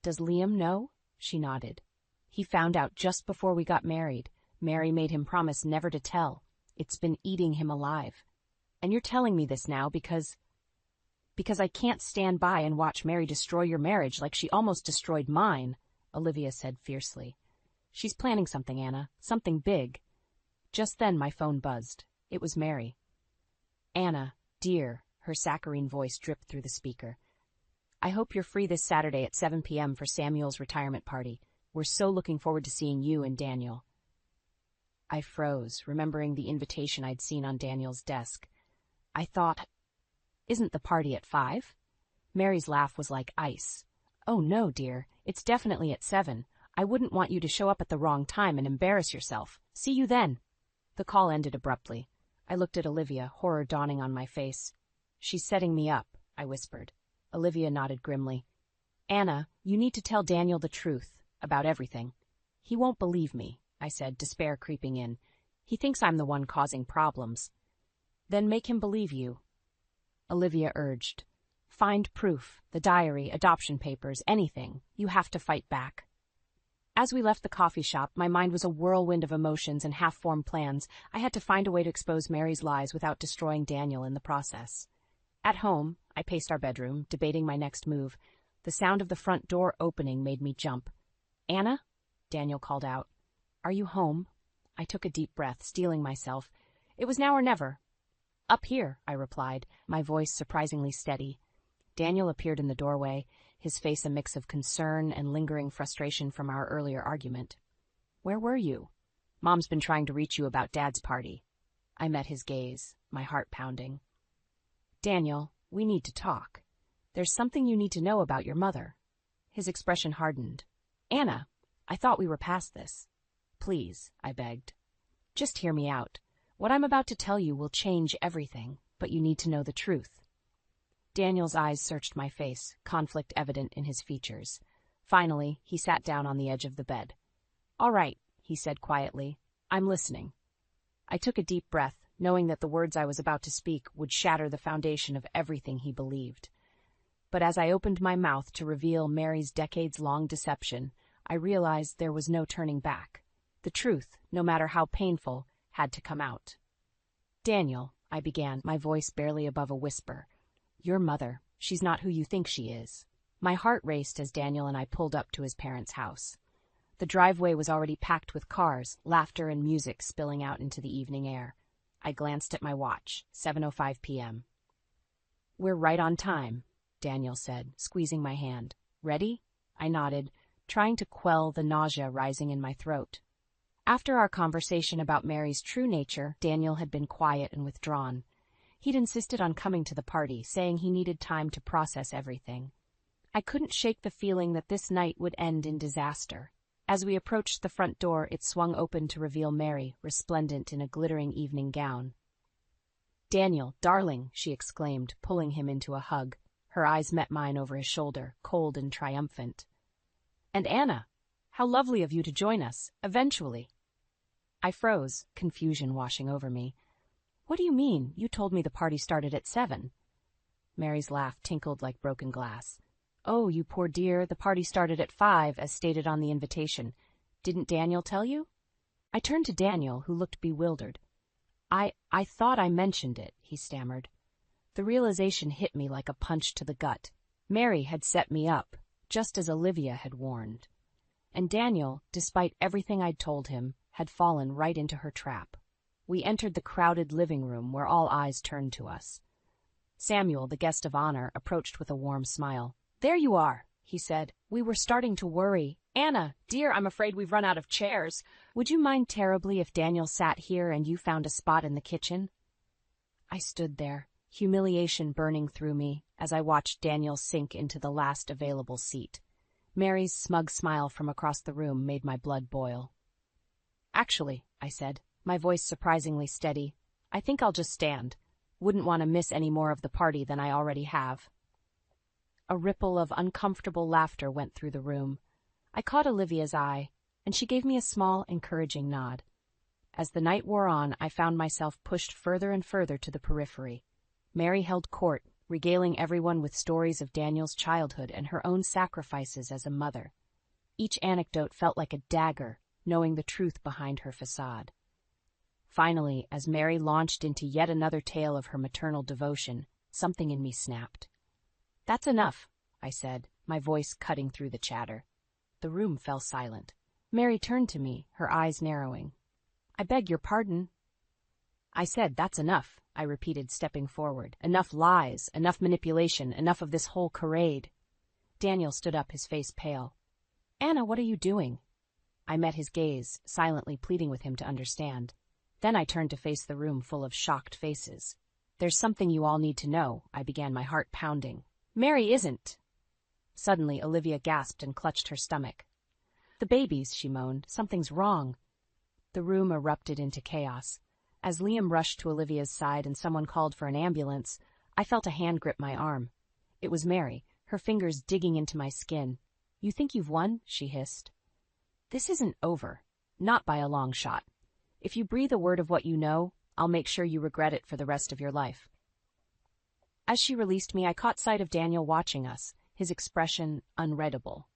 Does Liam know? She nodded. He found out just before we got married. Mary made him promise never to tell. It's been eating him alive. And you're telling me this now because I can't stand by and watch Mary destroy your marriage like she almost destroyed mine, Olivia said fiercely. She's planning something, Anna. Something big. Just then my phone buzzed. It was Mary. Anna, dear, her saccharine voice dripped through the speaker. I hope you're free this Saturday at 7 p.m. for Samuel's retirement party. We're so looking forward to seeing you and Daniel. I froze, remembering the invitation I'd seen on Daniel's desk. I thought Isn't the party at 5? Mary's laugh was like ice. Oh no, dear, it's definitely at 7. I wouldn't want you to show up at the wrong time and embarrass yourself. See you then. The call ended abruptly. I looked at Olivia, horror dawning on my face. She's setting me up, I whispered. Olivia nodded grimly. Anna, you need to tell Daniel the truth about everything. He won't believe me, I said, despair creeping in. He thinks I'm the one causing problems. Then make him believe you. Olivia urged. Find proof, the diary, adoption papers, anything. You have to fight back. As we left the coffee shop, my mind was a whirlwind of emotions and half-formed plans. I had to find a way to expose Mary's lies without destroying Daniel in the process. At home, I paced our bedroom, debating my next move. The sound of the front door opening made me jump. Anna? Daniel called out. Are you home? I took a deep breath, steeling myself. It was now or never. Up here, I replied, my voice surprisingly steady. Daniel appeared in the doorway, his face a mix of concern and lingering frustration from our earlier argument. Where were you? Mom's been trying to reach you about Dad's party. I met his gaze, my heart pounding. Daniel, we need to talk. There's something you need to know about your mother. His expression hardened. Anna, I thought we were past this. Please, I begged. Just hear me out. What I'm about to tell you will change everything, but you need to know the truth. Daniel's eyes searched my face, conflict evident in his features. Finally, he sat down on the edge of the bed. All right, he said quietly. I'm listening. I took a deep breath, knowing that the words I was about to speak would shatter the foundation of everything he believed. But as I opened my mouth to reveal Mary's decades-long deception, I realized there was no turning back. The truth, no matter how painful, had to come out. Daniel, I began, my voice barely above a whisper. Your mother, she's not who you think she is. My heart raced as Daniel and I pulled up to his parents' house. The driveway was already packed with cars, laughter and music spilling out into the evening air. I glanced at my watch, 7:05 p.m. We're right on time, Daniel said, squeezing my hand. Ready? I nodded, trying to quell the nausea rising in my throat. After our conversation about Mary's true nature, Daniel had been quiet and withdrawn. He'd insisted on coming to the party, saying he needed time to process everything. I couldn't shake the feeling that this night would end in disaster. As we approached the front door, it swung open to reveal Mary, resplendent in a glittering evening gown. Daniel, darling, she exclaimed, pulling him into a hug. Her eyes met mine over his shoulder, cold and triumphant. And Anna, how lovely of you to join us, eventually. I froze, confusion washing over me. What do you mean? You told me the party started at 7. Mary's laugh tinkled like broken glass. Oh, you poor dear, the party started at 5, as stated on the invitation. Didn't Daniel tell you? I turned to Daniel, who looked bewildered. I thought I mentioned it, he stammered. The realization hit me like a punch to the gut. Mary had set me up, just as Olivia had warned. And Daniel, despite everything I'd told him, had fallen right into her trap. We entered the crowded living room where all eyes turned to us. Samuel, the guest of honor, approached with a warm smile. There you are, he said. We were starting to worry. Anna, dear, I'm afraid we've run out of chairs. Would you mind terribly if Daniel sat here and you found a spot in the kitchen? I stood there, humiliation burning through me, as I watched Daniel sink into the last available seat. Mary's smug smile from across the room made my blood boil. Actually, I said, my voice surprisingly steady, I think I'll just stand. Wouldn't want to miss any more of the party than I already have. A ripple of uncomfortable laughter went through the room. I caught Olivia's eye, and she gave me a small, encouraging nod. As the night wore on, I found myself pushed further and further to the periphery. Mary held court, regaling everyone with stories of Daniel's childhood and her own sacrifices as a mother. Each anecdote felt like a dagger, knowing the truth behind her facade. Finally, as Mary launched into yet another tale of her maternal devotion, something in me snapped. That's enough, I said, my voice cutting through the chatter. The room fell silent. Mary turned to me, her eyes narrowing. I beg your pardon. I said, that's enough, I repeated, stepping forward. Enough lies, enough manipulation, enough of this whole charade. Daniel stood up, his face pale. Anna, what are you doing? I met his gaze, silently pleading with him to understand. Then I turned to face the room full of shocked faces. "There's something you all need to know," I began, my heart pounding. "Mary isn't." Suddenly, Olivia gasped and clutched her stomach. "The babies," she moaned. "Something's wrong." The room erupted into chaos. As Liam rushed to Olivia's side and someone called for an ambulance, I felt a hand grip my arm. It was Mary, her fingers digging into my skin. "You think you've won?" she hissed. "This isn't over. Not by a long shot. If you breathe a word of what you know, I'll make sure you regret it for the rest of your life." As she released me, I caught sight of Daniel watching us, his expression unreadable.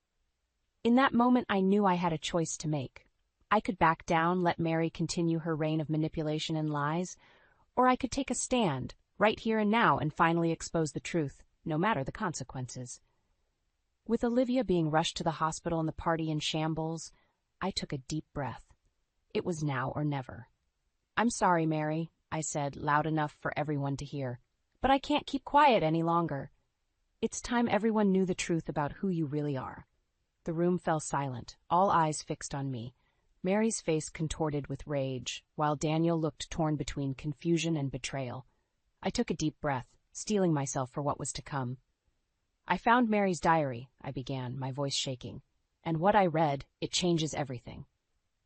In that moment, I knew I had a choice to make. I could back down, let Mary continue her reign of manipulation and lies, or I could take a stand, right here and now, and finally expose the truth, no matter the consequences. With Olivia being rushed to the hospital and the party in shambles, I took a deep breath. It was now or never. "I'm sorry, Mary," I said, loud enough for everyone to hear, "but I can't keep quiet any longer. It's time everyone knew the truth about who you really are." The room fell silent, all eyes fixed on me. Mary's face contorted with rage, while Daniel looked torn between confusion and betrayal. I took a deep breath, steeling myself for what was to come. "I found Mary's diary," I began, my voice shaking. "And what I read, it changes everything."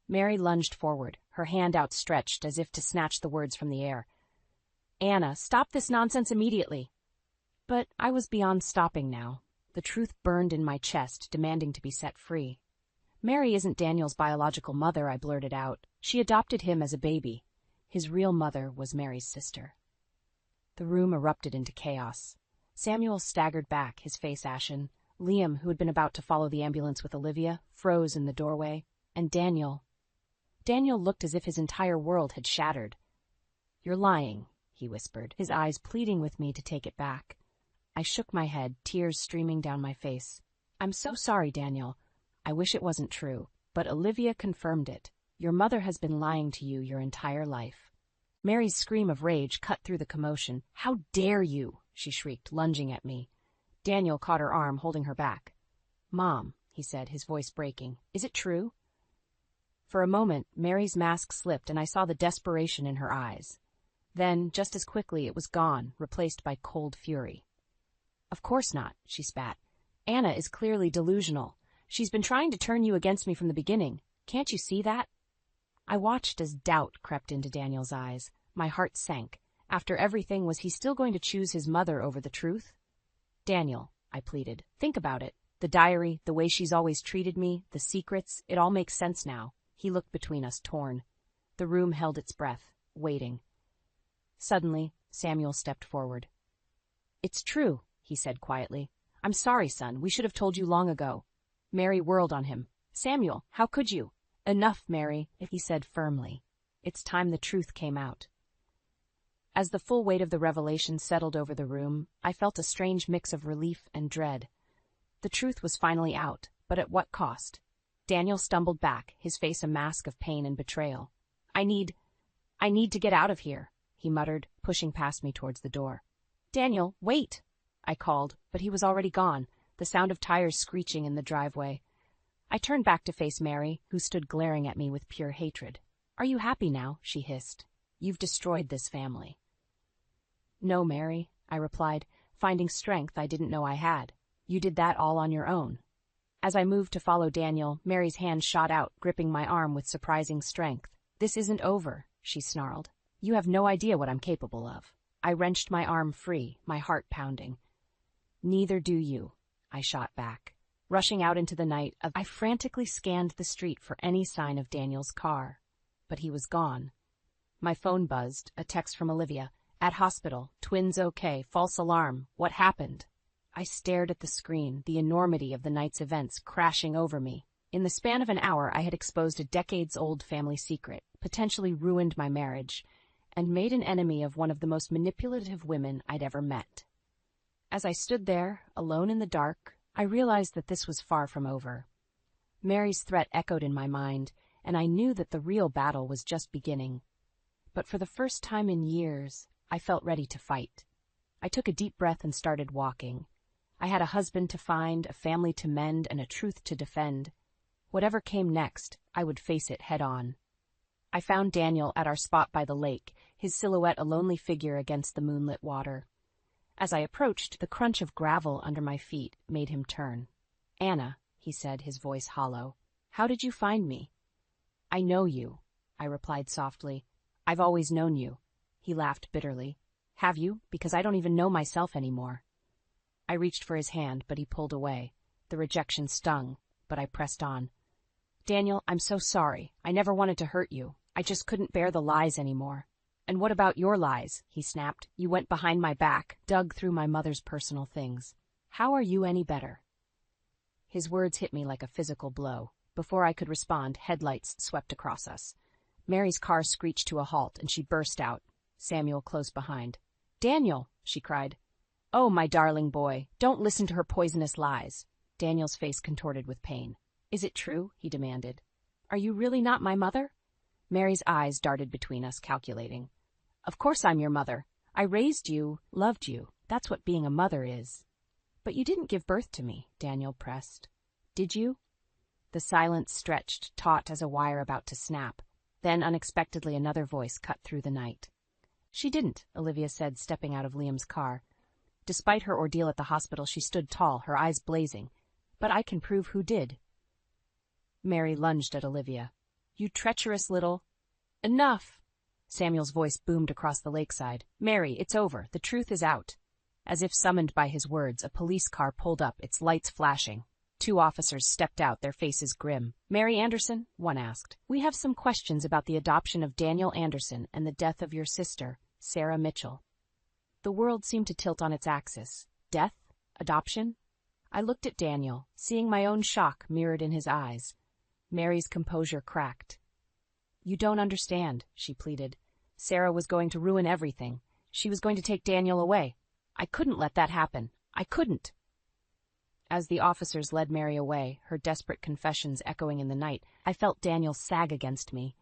Mary lunged forward, her hand outstretched as if to snatch the words from the air. "Anna, stop this nonsense immediately." But I was beyond stopping now. The truth burned in my chest, demanding to be set free. "Mary isn't Daniel's biological mother," I blurted out. "She adopted him as a baby. His real mother was Mary's sister." The room erupted into chaos. Samuel staggered back, his face ashen. Liam, who had been about to follow the ambulance with Olivia, froze in the doorway. And Daniel looked as if his entire world had shattered. "You're lying," he whispered, his eyes pleading with me to take it back. I shook my head, tears streaming down my face. "I'm so sorry, Daniel. I wish it wasn't true, but Olivia confirmed it. Your mother has been lying to you your entire life." Mary's scream of rage cut through the commotion. "How dare you!" she shrieked, lunging at me. Daniel caught her arm, holding her back. "Mom," he said, his voice breaking, "is it true?" For a moment, Mary's mask slipped and I saw the desperation in her eyes. Then, just as quickly, it was gone, replaced by cold fury. "Of course not," she spat. "Anna is clearly delusional. She's been trying to turn you against me from the beginning. Can't you see that?" I watched as doubt crept into Daniel's eyes. My heart sank. After everything, was he still going to choose his mother over the truth? "Daniel," I pleaded, "think about it. The diary, the way she's always treated me, the secrets, it all makes sense now." He looked between us, torn. The room held its breath, waiting. Suddenly, Samuel stepped forward. "It's true," he said quietly. "I'm sorry, son. We should have told you long ago." Mary whirled on him. "Samuel, how could you?" "Enough, Mary," he said firmly. "It's time the truth came out." As the full weight of the revelation settled over the room, I felt a strange mix of relief and dread. The truth was finally out, but at what cost? Daniel stumbled back, his face a mask of pain and betrayal. I need to get out of here," he muttered, pushing past me towards the door. "Daniel, wait!" I called, but he was already gone, the sound of tires screeching in the driveway. I turned back to face Mary, who stood glaring at me with pure hatred. "Are you happy now?" she hissed. "You've destroyed this family." "No, Mary," I replied, finding strength I didn't know I had. "You did that all on your own." As I moved to follow Daniel, Mary's hand shot out, gripping my arm with surprising strength. "This isn't over," she snarled. "You have no idea what I'm capable of." I wrenched my arm free, my heart pounding. "Neither do you," I shot back. Rushing out into the night, I frantically scanned the street for any sign of Daniel's car. But he was gone. My phone buzzed, a text from Olivia. "At hospital. Twins okay. False alarm. What happened?" I stared at the screen, the enormity of the night's events crashing over me. In the span of an hour, I had exposed a decades-old family secret, potentially ruined my marriage, and made an enemy of one of the most manipulative women I'd ever met. As I stood there, alone in the dark, I realized that this was far from over. Mary's threat echoed in my mind, and I knew that the real battle was just beginning. But for the first time in years, I felt ready to fight. I took a deep breath and started walking. I had a husband to find, a family to mend, and a truth to defend. Whatever came next, I would face it head on. I found Daniel at our spot by the lake, his silhouette a lonely figure against the moonlit water. As I approached, the crunch of gravel under my feet made him turn. "Anna," he said, his voice hollow, "how did you find me?" "I know you," I replied softly. "I've always known you." He laughed bitterly. "Have you? Because I don't even know myself anymore." I reached for his hand, but he pulled away. The rejection stung, but I pressed on. "Daniel, I'm so sorry. I never wanted to hurt you. I just couldn't bear the lies anymore." "And what about your lies?" he snapped. "You went behind my back, dug through my mother's personal things. How are you any better?" His words hit me like a physical blow. Before I could respond, headlights swept across us. Mary's car screeched to a halt, and she burst out, Samuel close behind. "Daniel!" she cried. "Oh, my darling boy, don't listen to her poisonous lies." Daniel's face contorted with pain. "Is it true?" he demanded. "Are you really not my mother?" Mary's eyes darted between us, calculating. "Of course I'm your mother. I raised you, loved you. That's what being a mother is." "But you didn't give birth to me," Daniel pressed. "Did you?" The silence stretched, taut as a wire about to snap. Then, unexpectedly, another voice cut through the night. "She didn't," Olivia said, stepping out of Liam's car. Despite her ordeal at the hospital, she stood tall, her eyes blazing. "But I can prove who did." Mary lunged at Olivia. "You treacherous little—" "Enough!" Samuel's voice boomed across the lakeside. "Mary, it's over. The truth is out." As if summoned by his words, a police car pulled up, its lights flashing. 2 officers stepped out, their faces grim. "Mary Anderson," one asked, "we have some questions about the adoption of Daniel Anderson and the death of your sister, Sarah Mitchell." The world seemed to tilt on its axis. Death? Adoption? I looked at Daniel, seeing my own shock mirrored in his eyes. Mary's composure cracked. "You don't understand," she pleaded. "Sarah was going to ruin everything. She was going to take Daniel away. I couldn't let that happen. I couldn't." As the officers led Mary away, her desperate confessions echoing in the night, I felt Daniel sag against me.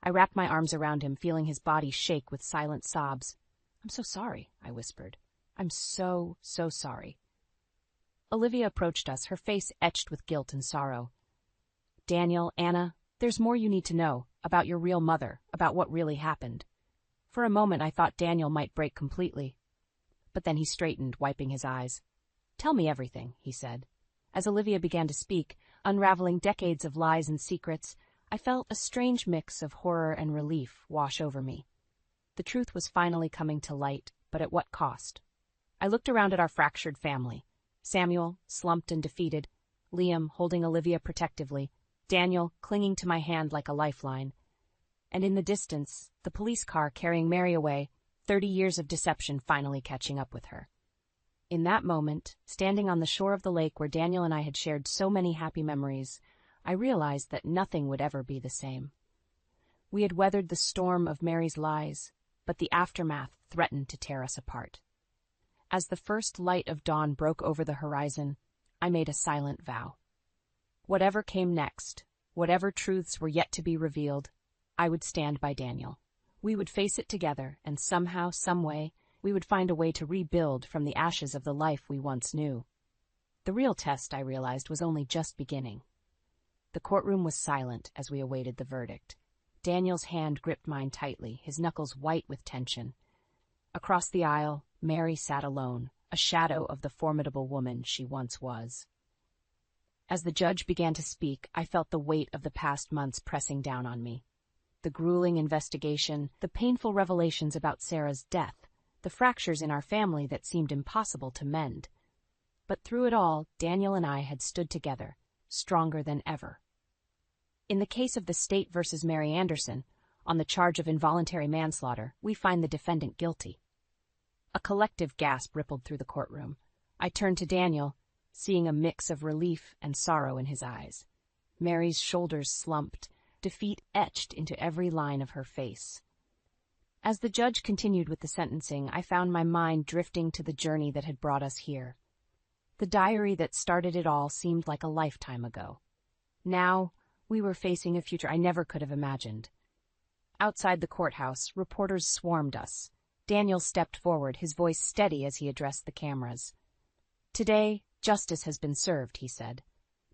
I wrapped my arms around him, feeling his body shake with silent sobs. "I'm so sorry," I whispered. "I'm so sorry." Olivia approached us, her face etched with guilt and sorrow. "Daniel, Anna, there's more you need to know, about your real mother, about what really happened." For a moment I thought Daniel might break completely. But then he straightened, wiping his eyes. "Tell me everything," he said. As Olivia began to speak, unraveling decades of lies and secrets, I felt a strange mix of horror and relief wash over me. The truth was finally coming to light, but at what cost? I looked around at our fractured family. Samuel, slumped and defeated, Liam holding Olivia protectively, Daniel clinging to my hand like a lifeline. And in the distance, the police car carrying Mary away, 30 years of deception finally catching up with her. In that moment, standing on the shore of the lake where Daniel and I had shared so many happy memories, I realized that nothing would ever be the same. We had weathered the storm of Mary's lies, but the aftermath threatened to tear us apart. As the first light of dawn broke over the horizon, I made a silent vow. Whatever came next, whatever truths were yet to be revealed, I would stand by Daniel. We would face it together, and somehow, someway, we would find a way to rebuild from the ashes of the life we once knew. The real test, I realized, was only just beginning. The courtroom was silent as we awaited the verdict. Daniel's hand gripped mine tightly, his knuckles white with tension. Across the aisle, Mary sat alone, a shadow of the formidable woman she once was. As the judge began to speak, I felt the weight of the past months pressing down on me. The grueling investigation, the painful revelations about Sarah's death, the fractures in our family that seemed impossible to mend. But through it all, Daniel and I had stood together, stronger than ever. In the case of the state versus Mary Anderson, on the charge of involuntary manslaughter, we find the defendant guilty. A collective gasp rippled through the courtroom. I turned to Daniel, seeing a mix of relief and sorrow in his eyes. Mary's shoulders slumped, defeat etched into every line of her face. As the judge continued with the sentencing, I found my mind drifting to the journey that had brought us here. The diary that started it all seemed like a lifetime ago. Now, we were facing a future I never could have imagined. Outside the courthouse, reporters swarmed us. Daniel stepped forward, his voice steady as he addressed the cameras. "Today, justice has been served," he said.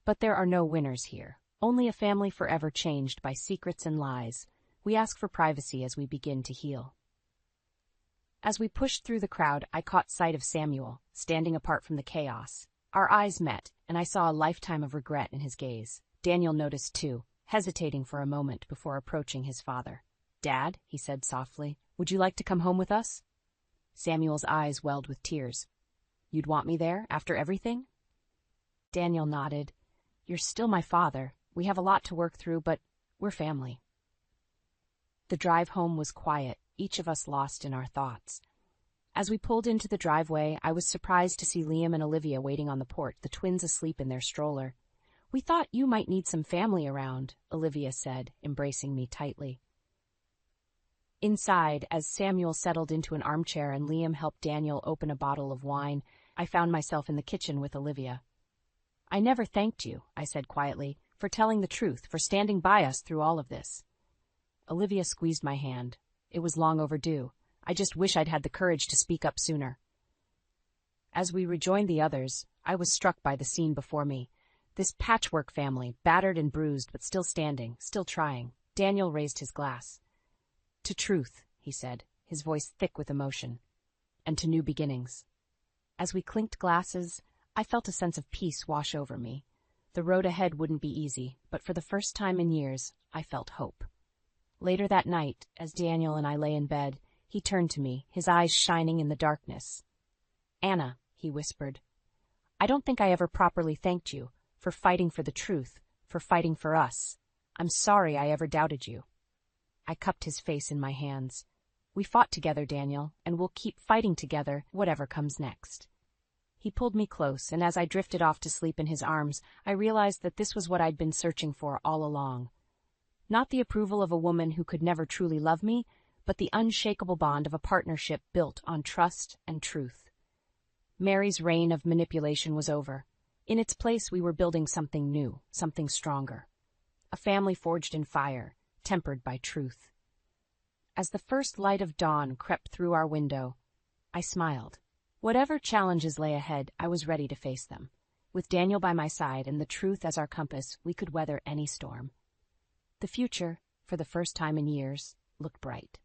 "But there are no winners here. Only a family forever changed by secrets and lies. We ask for privacy as we begin to heal." As we pushed through the crowd, I caught sight of Samuel, standing apart from the chaos. Our eyes met, and I saw a lifetime of regret in his gaze. Daniel noticed too, hesitating for a moment before approaching his father. "Dad," he said softly, "would you like to come home with us?" Samuel's eyes welled with tears. "You'd want me there, after everything?" Daniel nodded. "You're still my father. We have a lot to work through, but we're family." The drive home was quiet, each of us lost in our thoughts. As we pulled into the driveway, I was surprised to see Liam and Olivia waiting on the porch, the twins asleep in their stroller. "We thought you might need some family around," Olivia said, embracing me tightly. Inside, as Samuel settled into an armchair and Liam helped Daniel open a bottle of wine, I found myself in the kitchen with Olivia. "I never thanked you," I said quietly, "for telling the truth, for standing by us through all of this." Olivia squeezed my hand. It was long overdue. I just wish I'd had the courage to speak up sooner. As we rejoined the others, I was struck by the scene before me. This patchwork family, battered and bruised, but still standing, still trying. Daniel raised his glass. "To truth," he said, his voice thick with emotion, "and to new beginnings." As we clinked glasses, I felt a sense of peace wash over me. The road ahead wouldn't be easy, but for the first time in years, I felt hope. Later that night, as Daniel and I lay in bed, he turned to me, his eyes shining in the darkness. "Anna," he whispered, "I don't think I ever properly thanked you for fighting for the truth, for fighting for us. I'm sorry I ever doubted you." I cupped his face in my hands. "We fought together, Daniel, and we'll keep fighting together, whatever comes next." He pulled me close, and as I drifted off to sleep in his arms, I realized that this was what I'd been searching for all along. Not the approval of a woman who could never truly love me, but the unshakable bond of a partnership built on trust and truth. Mary's reign of manipulation was over. In its place, we were building something new, something stronger. A family forged in fire, tempered by truth. As the first light of dawn crept through our window, I smiled. Whatever challenges lay ahead, I was ready to face them. With Daniel by my side and the truth as our compass, we could weather any storm. The future, for the first time in years, looked bright.